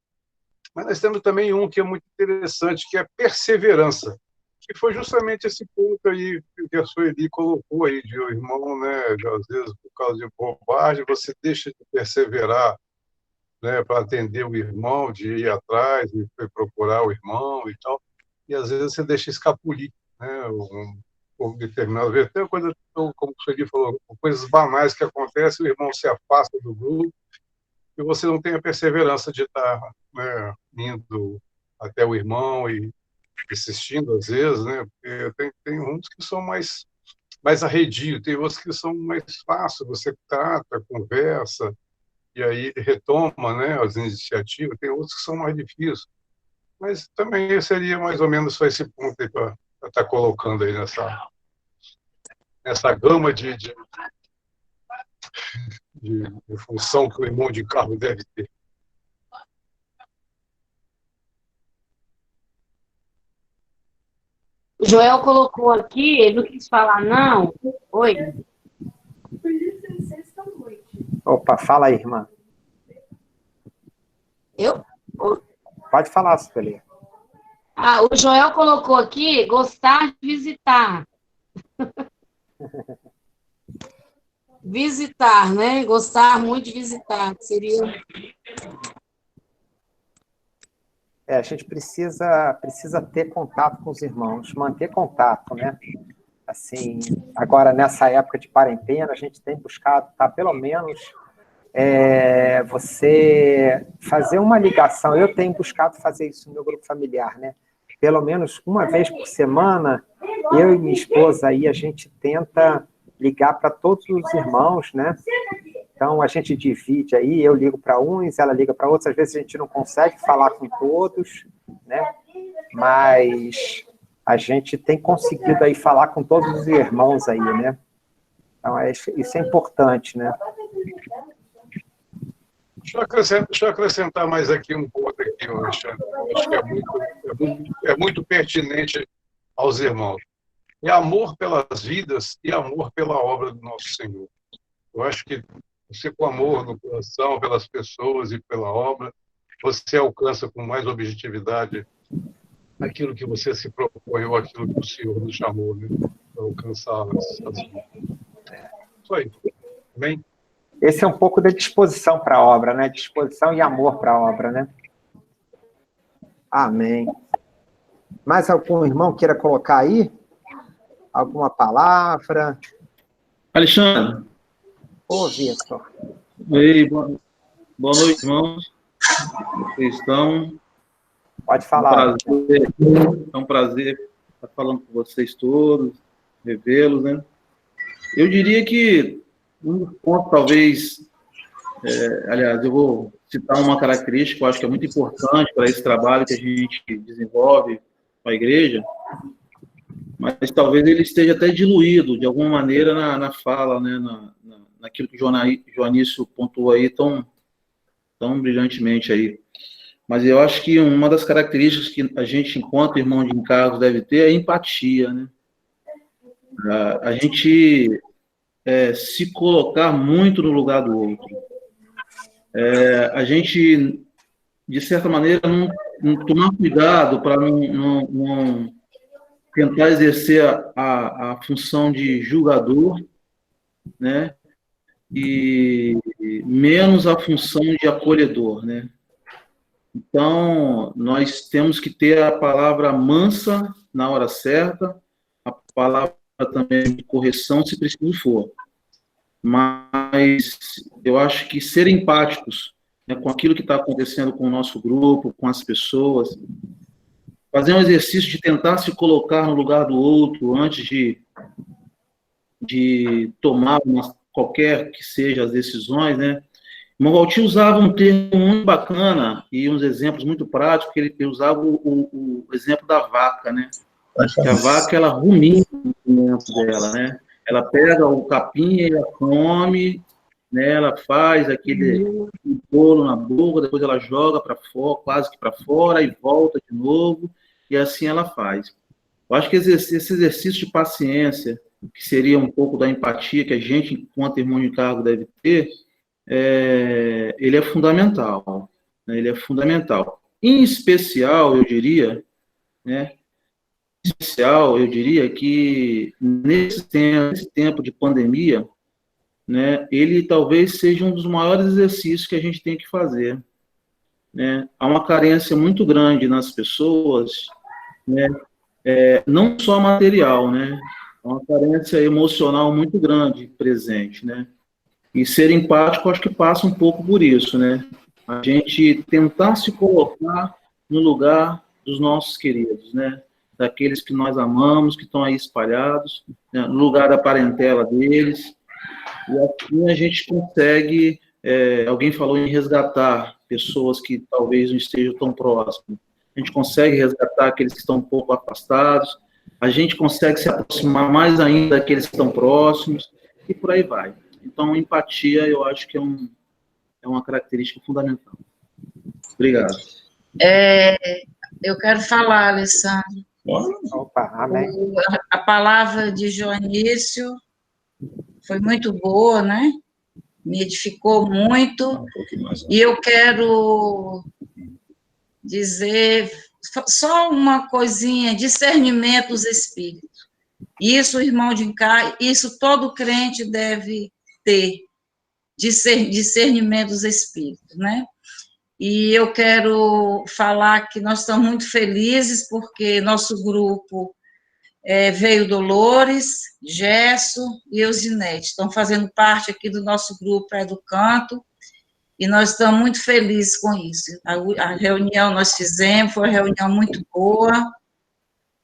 Mas nós temos também um que é muito interessante, que é perseverança, que foi justamente esse ponto aí que a Sueli colocou aí, de o irmão, né, às vezes, por causa de bobagem, você deixa de perseverar, né, para atender o irmão, de ir atrás, de procurar o irmão e tal, e às vezes você deixa escapulir, né, por determinado vezes. Tem coisa, como o Sueli falou, coisas banais que acontecem, o irmão se afasta do grupo, e você não tem a perseverança de estar, né, indo até o irmão e assistindo, às vezes, né? Porque tem uns que são mais arredio, tem outros que são mais fáceis, você trata, conversa, e aí retoma, né, as iniciativas, tem outros que são mais difíceis. Mas também seria mais ou menos só esse ponto aí para estar colocando aí nessa gama de função que o irmão de carro deve ter. O Joel colocou aqui, ele não quis falar, não. Oi. Opa, fala aí, irmã. Eu? Pode falar, Sueli. O Joel colocou aqui, gostar de visitar. Visitar, né? Gostar muito de visitar, seria... A gente precisa ter contato com os irmãos, manter contato, né? Assim, agora, nessa época de quarentena, a gente tem buscado, pelo menos, você fazer uma ligação. Eu tenho buscado fazer isso no meu grupo familiar, né? Pelo menos uma vez por semana, eu e minha esposa aí, a gente tenta ligar para todos os irmãos, né? Então, a gente divide aí, eu ligo para uns, ela liga para outros, às vezes a gente não consegue falar com todos, né? Mas a gente tem conseguido aí falar com todos os irmãos aí, né? Então, isso é importante, né? Deixa eu acrescentar mais aqui um ponto aqui, Alexandre. Acho que é muito pertinente aos irmãos. É amor pelas vidas e amor pela obra do nosso Senhor. Eu acho que você, com amor no coração, pelas pessoas e pela obra, você alcança com mais objetividade aquilo que você se propõe ou aquilo que o Senhor nos chamou, né? Para alcançar as vidas. Isso aí. Amém? Esse é um pouco da disposição para a obra, né? Disposição e amor para a obra, né? Amém. Mais algum irmão queira colocar aí? alguma palavra? Alexandre. Ô, Vitor. Oi, boa noite, irmãos. Vocês estão? Pode falar. É um prazer estar falando com vocês todos, revê-los, né? Eu diria que um dos pontos, talvez, aliás, eu vou citar uma característica que eu acho que é muito importante para esse trabalho que a gente desenvolve com a igreja, mas talvez ele esteja até diluído, de alguma maneira, na fala, né? Naquilo que o Joanício pontuou aí tão brilhantemente aí. Mas eu acho que uma das características que a gente, enquanto irmão de encargos, deve ter é a empatia, né? A gente se colocar muito no lugar do outro. A gente, de certa maneira, não tomar cuidado para não tentar exercer a função de julgador, né? E menos a função de acolhedor, né? Então, nós temos que ter a palavra mansa na hora certa, a palavra também de correção, se preciso for. Mas eu acho que ser empáticos, né, com aquilo que está acontecendo com o nosso grupo, com as pessoas, fazer um exercício de tentar se colocar no lugar do outro antes de tomar qualquer que seja as decisões, né? O irmão Valtinho usava um termo muito bacana e uns exemplos muito práticos, que ele usava o exemplo da vaca, né? Que a vaca, ela rumina dentro dela, né? Ela pega o capim e ela come, né? Ela faz aquele bolo na boca, depois ela joga para fora, quase que para fora, e volta de novo, e assim ela faz. Eu acho que esse exercício de paciência, que seria um pouco da empatia que a gente, enquanto irmão de encargo, deve ter, ele é fundamental, né? Ele é fundamental. Em especial, eu diria, né? Eu diria que nesse tempo de pandemia, né? Ele talvez seja um dos maiores exercícios que a gente tem que fazer, né? Há uma carência muito grande nas pessoas, né? Não só material, né? Há uma carência emocional muito grande presente, né? E ser empático, acho que passa um pouco por isso, né? A gente tentar se colocar no lugar dos nossos queridos, né? Daqueles que nós amamos, que estão aí espalhados, né? No lugar da parentela deles. E assim a gente consegue, alguém falou em resgatar pessoas que talvez não estejam tão próximas. A gente consegue resgatar aqueles que estão um pouco afastados, a gente consegue se aproximar mais ainda daqueles que estão próximos, e por aí vai. Então, empatia, eu acho que é uma característica fundamental. Obrigado. Eu quero falar, Alessandro. Opa, amém. A palavra de Joanício foi muito boa, né? Me edificou muito. E eu quero dizer só uma coisinha: discernimento dos espíritos. Isso, irmão de encargo, isso todo crente deve ter, discernimento dos espíritos, né? E eu quero falar que nós estamos muito felizes porque nosso grupo veio Dolores, Gesso e Eusinete, estão fazendo parte aqui do nosso grupo do Canto, e nós estamos muito felizes com isso. A reunião nós fizemos, foi uma reunião muito boa,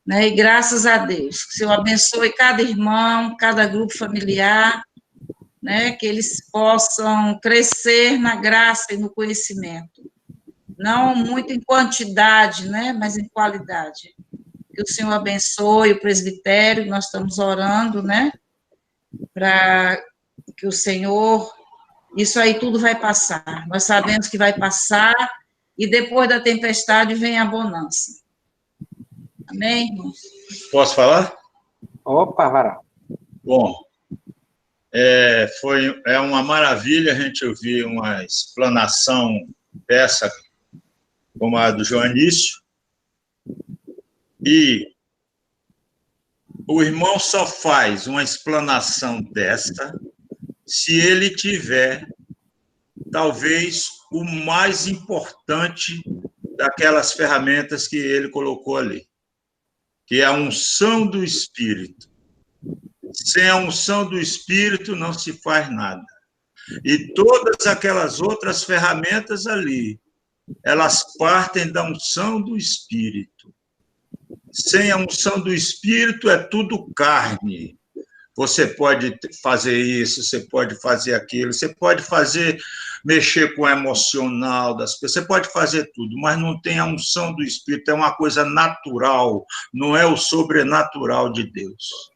né? E graças a Deus, que o Senhor abençoe cada irmão, cada grupo familiar, né? Que eles possam crescer na graça e no conhecimento, não muito em quantidade, né? Mas em qualidade. Que o Senhor abençoe o presbitério, nós estamos orando, né? Para que o Senhor, isso aí tudo vai passar, nós sabemos que vai passar, e depois da tempestade vem a bonança. Amém, irmão? Posso falar? Opa, Varal. Bom, é uma maravilha a gente ouvir uma explanação dessa, como a do Joanício, e o irmão só faz uma explanação desta se ele tiver, talvez, o mais importante daquelas ferramentas que ele colocou ali, que é a unção do Espírito. Sem a unção do Espírito não se faz nada. E todas aquelas outras ferramentas ali, elas partem da unção do Espírito. Sem a unção do Espírito é tudo carne. Você pode fazer isso, você pode fazer aquilo, você pode mexer com o emocional das pessoas, você pode fazer tudo, mas não tem a unção do Espírito, é uma coisa natural, não é o sobrenatural de Deus.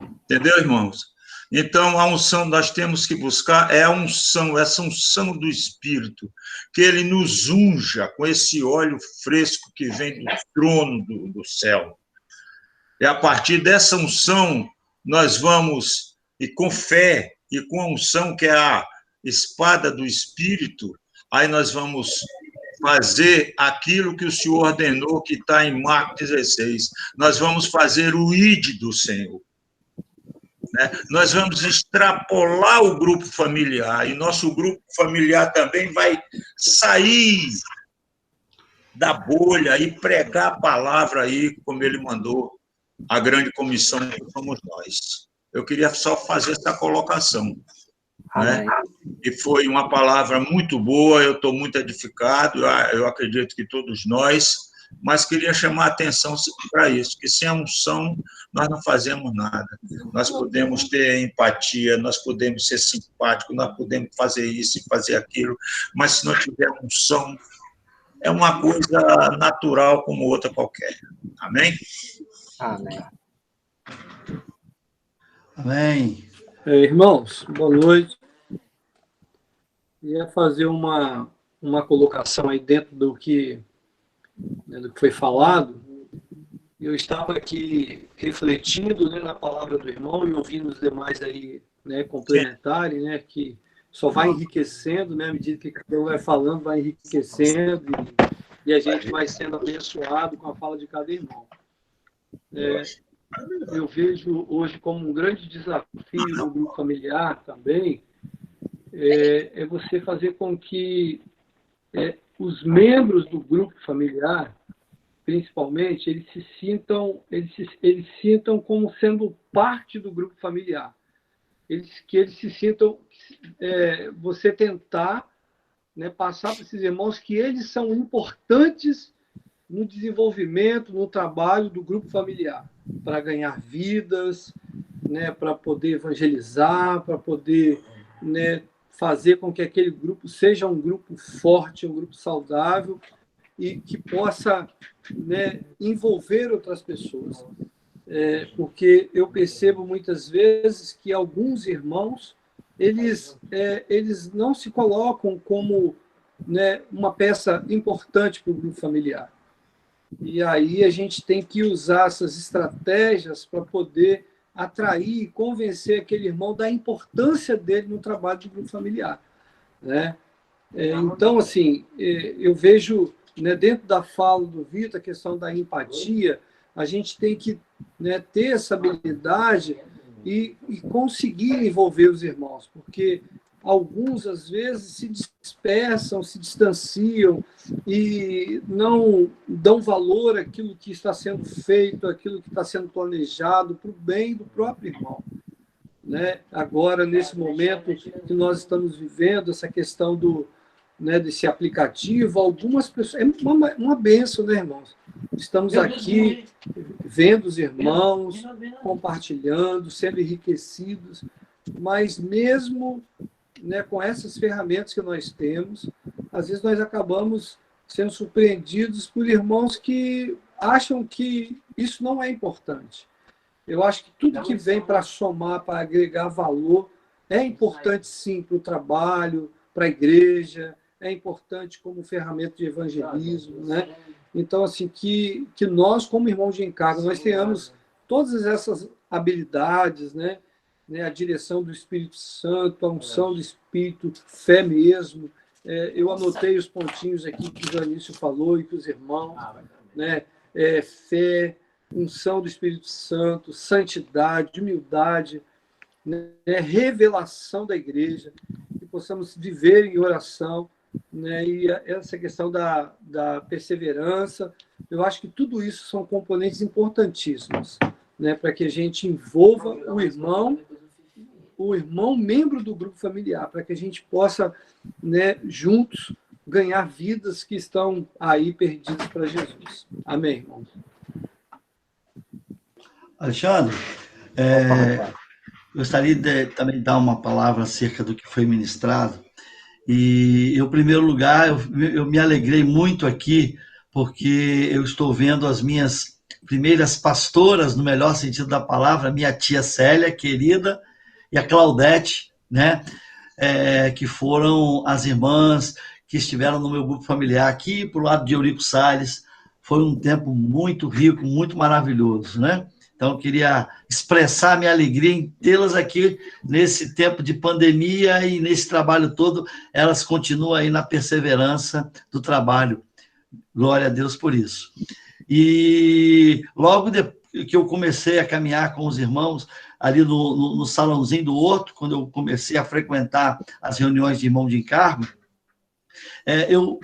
Entendeu, irmãos? Então, a unção nós temos que buscar é a unção, essa unção do Espírito, que ele nos unja com esse óleo fresco que vem do trono do céu. E a partir dessa unção, nós vamos, e com fé, e com a unção que é a espada do Espírito, aí nós vamos fazer aquilo que o Senhor ordenou, que está em Marcos 16. Nós vamos fazer o ID do Senhor. Né? Nós vamos extrapolar o grupo familiar, e nosso grupo familiar também vai sair da bolha e pregar a palavra aí, como ele mandou, a grande comissão que somos nós. Eu queria só fazer essa colocação. Né? E foi uma palavra muito boa, eu estou muito edificado, eu acredito que todos nós, mas queria chamar a atenção para isso, que sem a unção nós não fazemos nada. Nós podemos ter empatia, nós podemos ser simpáticos, nós podemos fazer isso e fazer aquilo, mas se não tiver unção, é uma coisa natural como outra qualquer. Amém? Amém. Amém. Irmãos, boa noite. Ia fazer uma colocação aí dentro do que foi falado. Eu estava aqui refletindo, né, na palavra do irmão e ouvindo os demais aí, né, complementarem, né, que só vai enriquecendo, né, à medida que cada um vai falando, vai enriquecendo e a gente vai sendo abençoado com a fala de cada irmão. Eu vejo hoje como um grande desafio no grupo familiar também é você fazer com que os membros do grupo familiar, principalmente, eles sintam como sendo parte do grupo familiar. Que eles se sintam, você tentar, né, passar para esses irmãos que eles são importantes no desenvolvimento, no trabalho do grupo familiar, para ganhar vidas, né, para poder evangelizar, para poder, né, fazer com que aquele grupo seja um grupo forte, um grupo saudável e que possa, né, envolver outras pessoas. Porque eu percebo muitas vezes que alguns irmãos eles não se colocam como, né, uma peça importante para o grupo familiar. E aí a gente tem que usar essas estratégias para poder atrair e convencer aquele irmão da importância dele no trabalho de grupo familiar. Né? Então, assim, eu vejo, né, dentro da fala do Vitor, a questão da empatia, a gente tem que, né, ter essa habilidade e conseguir envolver os irmãos, porque alguns, às vezes, se dispersam, se distanciam e não dão valor àquilo que está sendo feito, àquilo que está sendo planejado para o bem do próprio irmão. Né? Agora, nesse momento que nós estamos vivendo, essa questão né, desse aplicativo, algumas pessoas... É uma bênção, né, irmãos? Estamos aqui vendo os irmãos, compartilhando, sendo enriquecidos, mas mesmo, né, com essas ferramentas que nós temos, às vezes nós acabamos sendo surpreendidos por irmãos que acham que isso não é importante. Eu acho que tudo que vem para somar, para agregar valor, é importante, sim, para o trabalho, para a igreja, é importante como ferramenta de evangelismo, né? Então, assim, que nós, como irmãos de encargo, nós tenhamos todas essas habilidades, né? A direção do Espírito Santo, a unção do Espírito, fé mesmo. Eu anotei os pontinhos aqui que o Janício falou e que os irmãos, né? Fé, unção do Espírito Santo, santidade, humildade, né? Revelação da igreja, que possamos viver em oração, né? E essa questão da perseverança, eu acho que tudo isso são componentes importantíssimos, né, para que a gente envolva o irmão membro do grupo familiar, para que a gente possa, né, juntos, ganhar vidas que estão aí perdidas para Jesus. Amém, irmãos? Alexandre, gostaria de também dar uma palavra acerca do que foi ministrado. E, em primeiro lugar, eu me alegrei muito aqui, porque eu estou vendo as minhas primeiras pastoras, no melhor sentido da palavra, minha tia Célia, querida, e a Claudete, né, que foram as irmãs que estiveram no meu grupo familiar aqui, para o lado de Eurico Salles. Foi um tempo muito rico, muito maravilhoso, né? Então, eu queria expressar minha alegria em tê-las aqui nesse tempo de pandemia e nesse trabalho todo. Elas continuam aí na perseverança do trabalho. Glória a Deus por isso. E logo que eu comecei a caminhar com os irmãos, ali no salãozinho do Horto, quando eu comecei a frequentar as reuniões de irmão de encargo, eu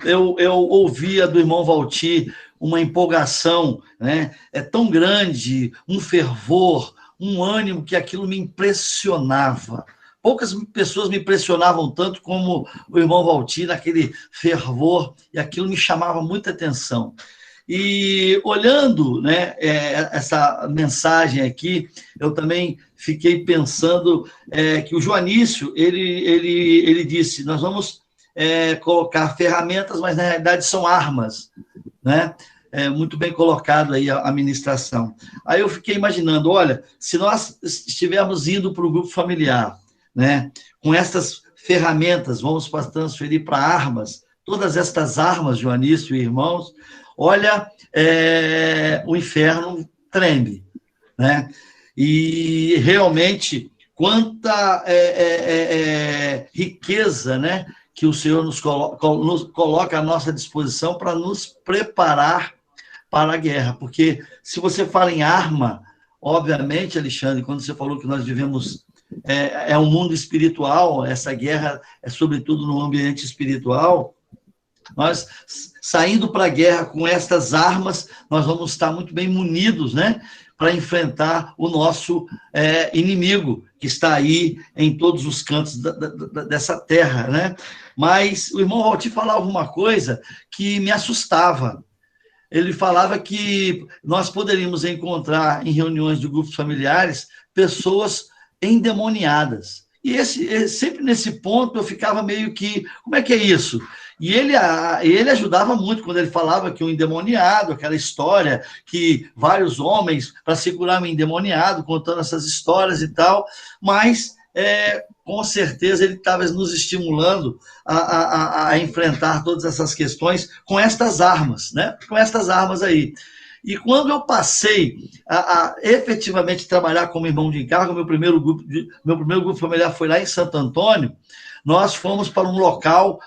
ouvia do irmão Valtir uma empolgação, né, tão grande, um fervor, um ânimo, que aquilo me impressionava. Poucas pessoas me impressionavam tanto como o irmão Valtir, naquele fervor, e aquilo me chamava muita atenção. E olhando, né, essa mensagem aqui, eu também fiquei pensando que o Joanício, ele disse, nós vamos colocar ferramentas, mas na realidade são armas, né? Muito bem colocado aí a ministração. Aí eu fiquei imaginando, olha, se nós estivermos indo para o grupo familiar, né, com essas ferramentas, vamos transferir para armas, todas estas armas, Joanício e irmãos, olha, o inferno treme, né? E realmente, quanta riqueza, né, que o Senhor nos coloca à nossa disposição para nos preparar para a guerra. Porque se você fala em arma, obviamente, Alexandre, quando você falou que nós vivemos, um mundo espiritual, essa guerra é sobretudo no ambiente espiritual, nós, saindo para a guerra com estas armas, nós vamos estar muito bem munidos, né, para enfrentar o nosso inimigo, que está aí em todos os cantos dessa terra, né? Mas o irmão Valtir falava uma coisa que me assustava. Ele falava que nós poderíamos encontrar em reuniões de grupos familiares pessoas endemoniadas. E sempre nesse ponto eu ficava meio que, como é que é isso? E ele ajudava muito quando ele falava que um endemoniado, aquela história que vários homens, para segurar um endemoniado, contando essas histórias e tal, mas com certeza ele estava nos estimulando a enfrentar todas essas questões com estas armas, né? Com estas armas aí. E quando eu passei a efetivamente trabalhar como irmão de encargo, meu primeiro grupo familiar foi lá em Santo Antônio, nós fomos para um local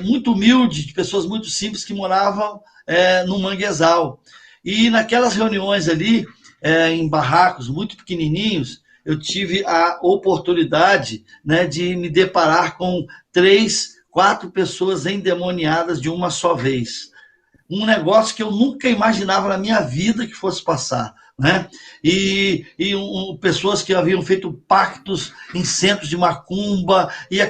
muito humilde, de pessoas muito simples que moravam no manguezal. E naquelas reuniões ali, em barracos muito pequenininhos, eu tive a oportunidade, né, de me deparar com 3, 4 pessoas endemoniadas de uma só vez. Um negócio que eu nunca imaginava na minha vida que fosse passar, né? E pessoas que haviam feito pactos em centros de macumba, e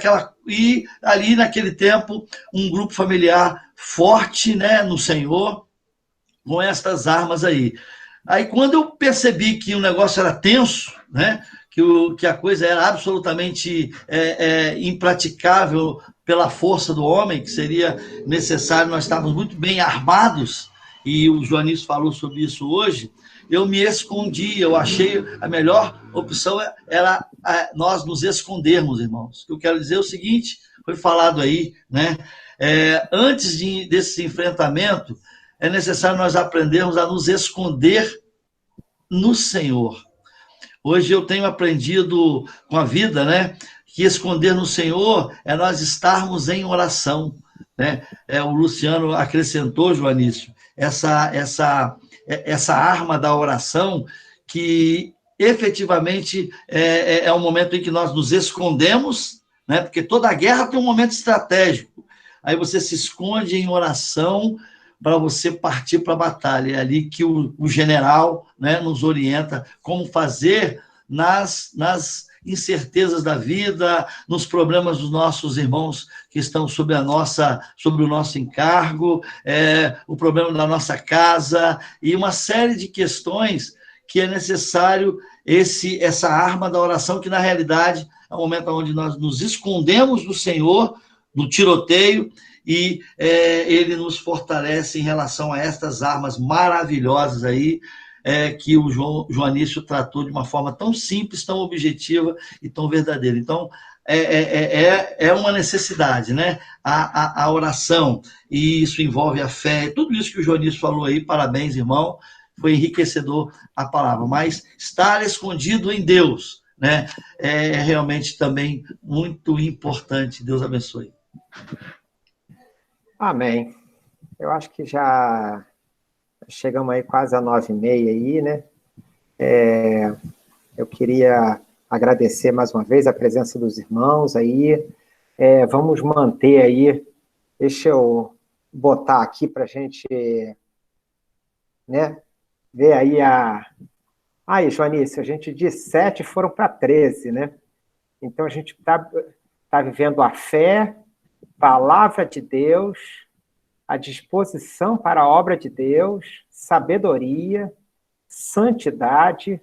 ali naquele tempo, um grupo familiar forte, né, no Senhor, com estas armas aí. Aí, quando eu percebi que o negócio era tenso, né, que a coisa era absolutamente impraticável pela força do homem, que seria necessário, nós estávamos muito bem armados, e o Joanício falou sobre isso hoje, eu me escondi, eu achei a melhor opção era nós nos escondermos, irmãos. Eu quero dizer o seguinte, foi falado aí, né, antes desse enfrentamento, é necessário nós aprendermos a nos esconder no Senhor. Hoje eu tenho aprendido com a vida, né, que esconder no Senhor é nós estarmos em oração, né? O Luciano acrescentou, Joanício, essa arma da oração, que efetivamente é um momento em que nós nos escondemos, né? Porque toda guerra tem um momento estratégico. Aí você se esconde em oração, para você partir para a batalha. É ali que o general, né, nos orienta como fazer nas incertezas da vida, nos problemas dos nossos irmãos que estão sobre o nosso encargo, o problema da nossa casa, e uma série de questões que é necessário essa arma da oração, que na realidade é o momento onde nós nos escondemos do Senhor, do tiroteio, e ele nos fortalece em relação a estas armas maravilhosas aí, que o Joanício tratou de uma forma tão simples, tão objetiva e tão verdadeira. Então, é uma necessidade, né? A oração, e isso envolve a fé, tudo isso que o Joanício falou aí, parabéns, irmão, foi enriquecedor a palavra, mas estar escondido em Deus, né? É realmente também muito importante. Deus abençoe. Amém. Eu acho que já chegamos aí quase a 9h30 aí, né? Eu queria agradecer mais uma vez a presença dos irmãos aí. Vamos manter aí, deixa eu botar aqui para a gente, né, ver aí Aí, Joanício, a gente de 7 foram para 13, né? Então a gente tá vivendo a fé, palavra de Deus, a disposição para a obra de Deus, sabedoria, santidade,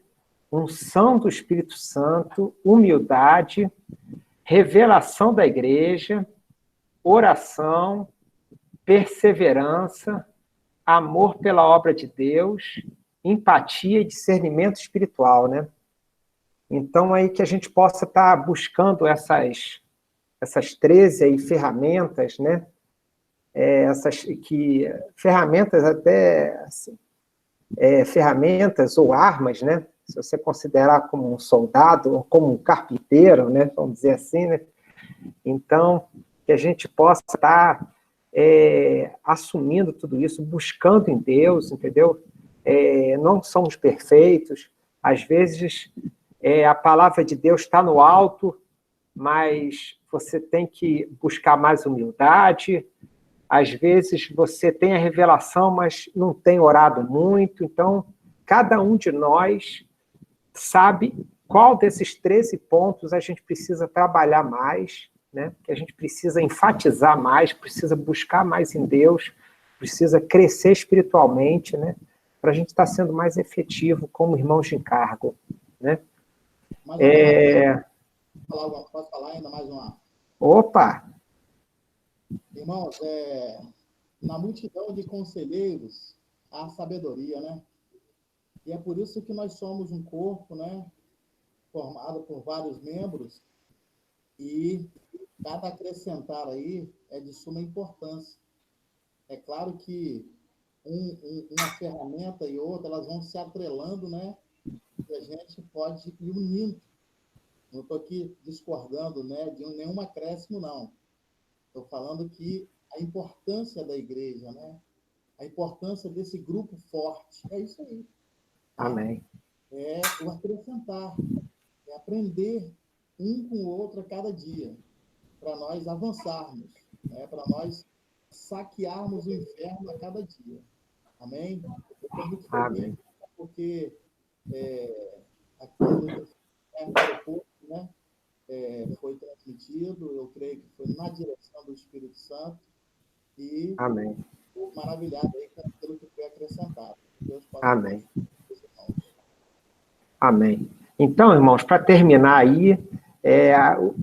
unção do Espírito Santo, humildade, revelação da igreja, oração, perseverança, amor pela obra de Deus, empatia e discernimento espiritual, né? Então, aí que a gente possa estar buscando essas 13 aí ferramentas, né? Ferramentas até, assim, ferramentas ou armas, né? Se você considerar como um soldado ou como um carpinteiro, né? Vamos dizer assim, né? Então, que a gente possa estar assumindo tudo isso, buscando em Deus, entendeu? Não somos perfeitos, às vezes a palavra de Deus está no alto, mas você tem que buscar mais humildade, às vezes você tem a revelação, mas não tem orado muito, então cada um de nós sabe qual desses 13 pontos a gente precisa trabalhar mais, né? Que a gente precisa enfatizar mais, precisa buscar mais em Deus, precisa crescer espiritualmente, né? Para a gente estar sendo mais efetivo como irmãos de encargo, né? Posso falar ainda mais uma? Opa! Irmãos, na multidão de conselheiros há sabedoria, né? E é por isso que nós somos um corpo, né? Formado por vários membros, e cada acrescentar aí é de suma importância. É claro que uma ferramenta e outra, elas vão se atrelando, né? E a gente pode ir unindo. Não estou aqui discordando, né, de nenhum acréscimo, não. Estou falando que a importância da igreja, né? A importância desse grupo forte. É isso aí. Amém. É o acrescentar. É aprender um com o outro a cada dia. Para nós avançarmos. Né? Para nós saquearmos o inferno a cada dia. Amém? Eu estou muito feliz. Amém. Porque aqui no aeroporto, né? Foi transmitido, eu creio que foi na direção do Espírito Santo, e amém. Estou maravilhado aí com aquilo que foi acrescentado. Deus pode. Amém. Amém. Então, irmãos, para terminar aí,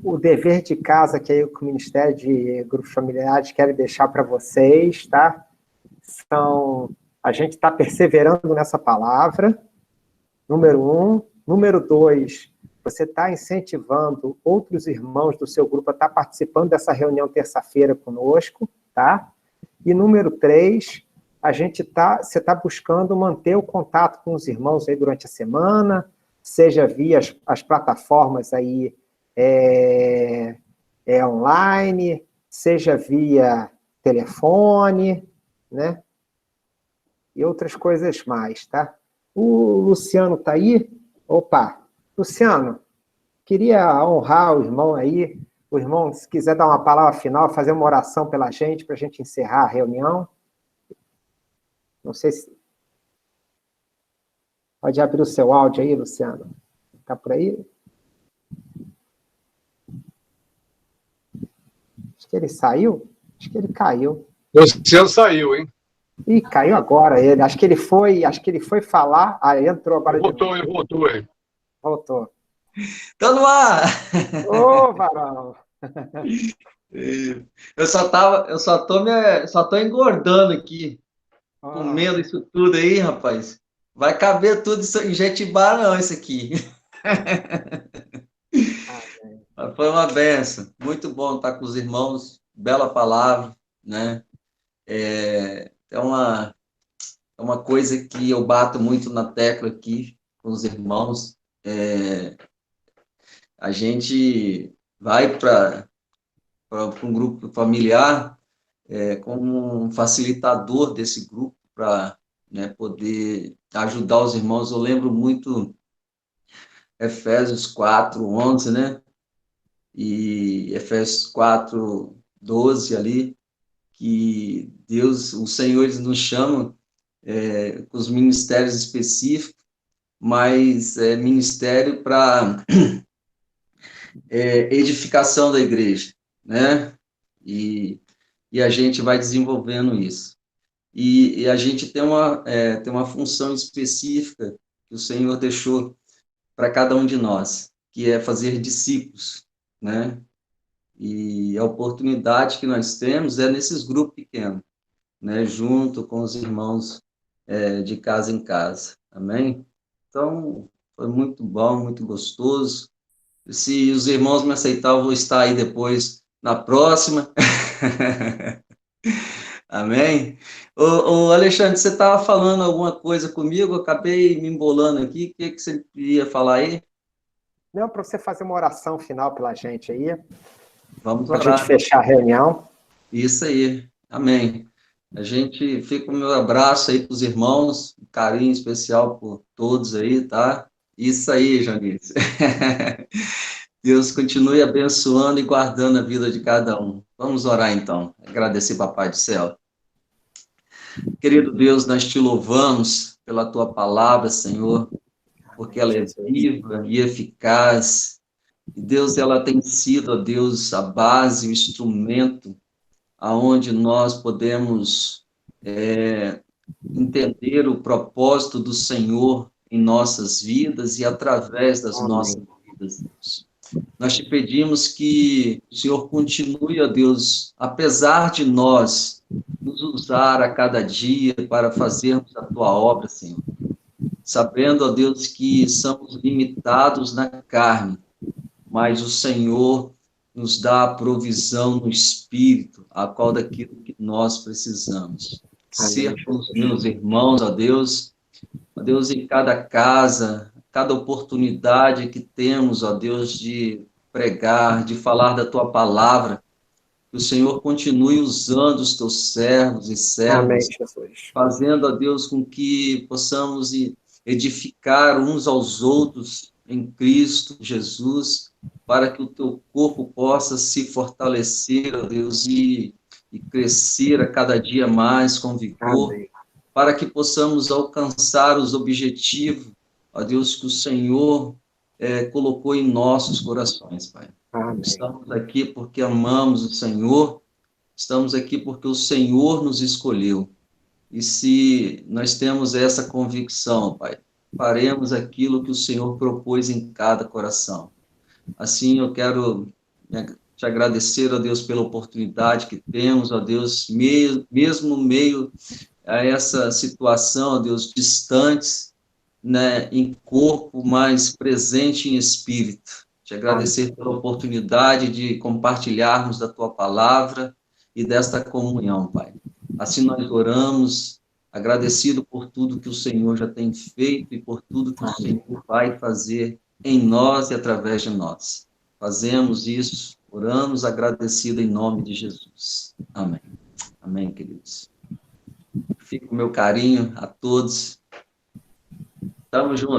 o dever de casa que aí o Ministério de Grupos Familiares quer deixar para vocês, tá? A gente está perseverando nessa palavra, número 1. Número 2, você está incentivando outros irmãos do seu grupo a estar participando dessa reunião terça-feira conosco, tá? E número 3, você está buscando manter o contato com os irmãos aí durante a semana, seja via as plataformas aí online, seja via telefone, né? E outras coisas mais, tá? O Luciano está aí? Opa! Luciano, queria honrar o irmão aí. O irmão, se quiser dar uma palavra final, fazer uma oração pela gente, para a gente encerrar a reunião. Não sei se... Pode abrir o seu áudio aí, Luciano. Está por aí? Acho que ele saiu. Acho que ele caiu. O Luciano saiu, hein? Ih, caiu agora ele. Acho que ele foi falar. Ah, entrou agora de novo. Ele voltou aí. Voltou. Tô no ar! Ô, Varão! Eu só tô engordando aqui, comendo isso tudo aí, rapaz. Vai caber tudo isso em Jetibá, não, isso aqui. Mas foi uma benção. Muito bom estar com os irmãos. Bela palavra, né? É uma coisa que eu bato muito na tecla aqui com os irmãos. A gente vai para um grupo familiar como um facilitador desse grupo para, né, poder ajudar os irmãos. Eu lembro muito Efésios 4:11, né? E Efésios 4:12 ali, que Deus, o Senhor, eles nos chama com os ministérios específicos, mas ministério para edificação da igreja, né? E a gente vai desenvolvendo isso. E a gente tem uma função específica que o Senhor deixou para cada um de nós, que é fazer discípulos, né? E a oportunidade que nós temos é nesses grupos pequenos, né? Junto com os irmãos de casa em casa, amém? Então, foi muito bom, muito gostoso. Se os irmãos me aceitarem, eu vou estar aí depois na próxima. Amém? Ô, Alexandre, você estava falando alguma coisa comigo, eu acabei me embolando aqui. O que você ia falar aí? Não, para você fazer uma oração final pela gente aí. Vamos orar. Para a gente fechar a reunião. Isso aí. Amém. A gente fica com o meu abraço aí para os irmãos, um carinho especial por todos aí, tá? Isso aí, Janice. Deus continue abençoando e guardando a vida de cada um. Vamos orar, então. Agradecer, Papai do céu. Querido Deus, nós te louvamos pela tua palavra, Senhor, porque ela é viva e eficaz. E, Deus, ela tem sido, ó Deus, a base, o instrumento aonde nós podemos entender o propósito do Senhor em nossas vidas e através das nossas vidas, Deus. Nós te pedimos que o Senhor continue, ó Deus, apesar de nós, nos usar a cada dia para fazermos a tua obra, Senhor. Sabendo, ó Deus, que somos limitados na carne, mas o Senhor nos dá a provisão no Espírito, a qual daquilo que nós precisamos. Ser com os meus irmãos, ó Deus, em cada casa, cada oportunidade que temos, ó Deus, de pregar, de falar da tua palavra, que o Senhor continue usando os teus servos e servas, fazendo, ó Deus, com que possamos edificar uns aos outros em Cristo Jesus, para que o teu corpo possa se fortalecer, ó Deus, e crescer a cada dia mais com vigor, para que possamos alcançar os objetivos, ó Deus, que o Senhor colocou em nossos corações, Pai. Amém. Estamos aqui porque amamos o Senhor, estamos aqui porque o Senhor nos escolheu. E se nós temos essa convicção, Pai, faremos aquilo que o Senhor propôs em cada coração. Assim, eu quero te agradecer, ó Deus, pela oportunidade que temos, ó Deus, mesmo meio a essa situação, ó Deus, distantes, né, em corpo, mas presente em espírito. Te agradecer pela oportunidade de compartilharmos da tua palavra e desta comunhão, Pai. Assim nós oramos, agradecido por tudo que o Senhor já tem feito e por tudo que o Senhor vai fazer em nós e através de nós. Fazemos isso, oramos agradecido em nome de Jesus. Amém. Amém, queridos. Fica o meu carinho a todos. Tamo junto.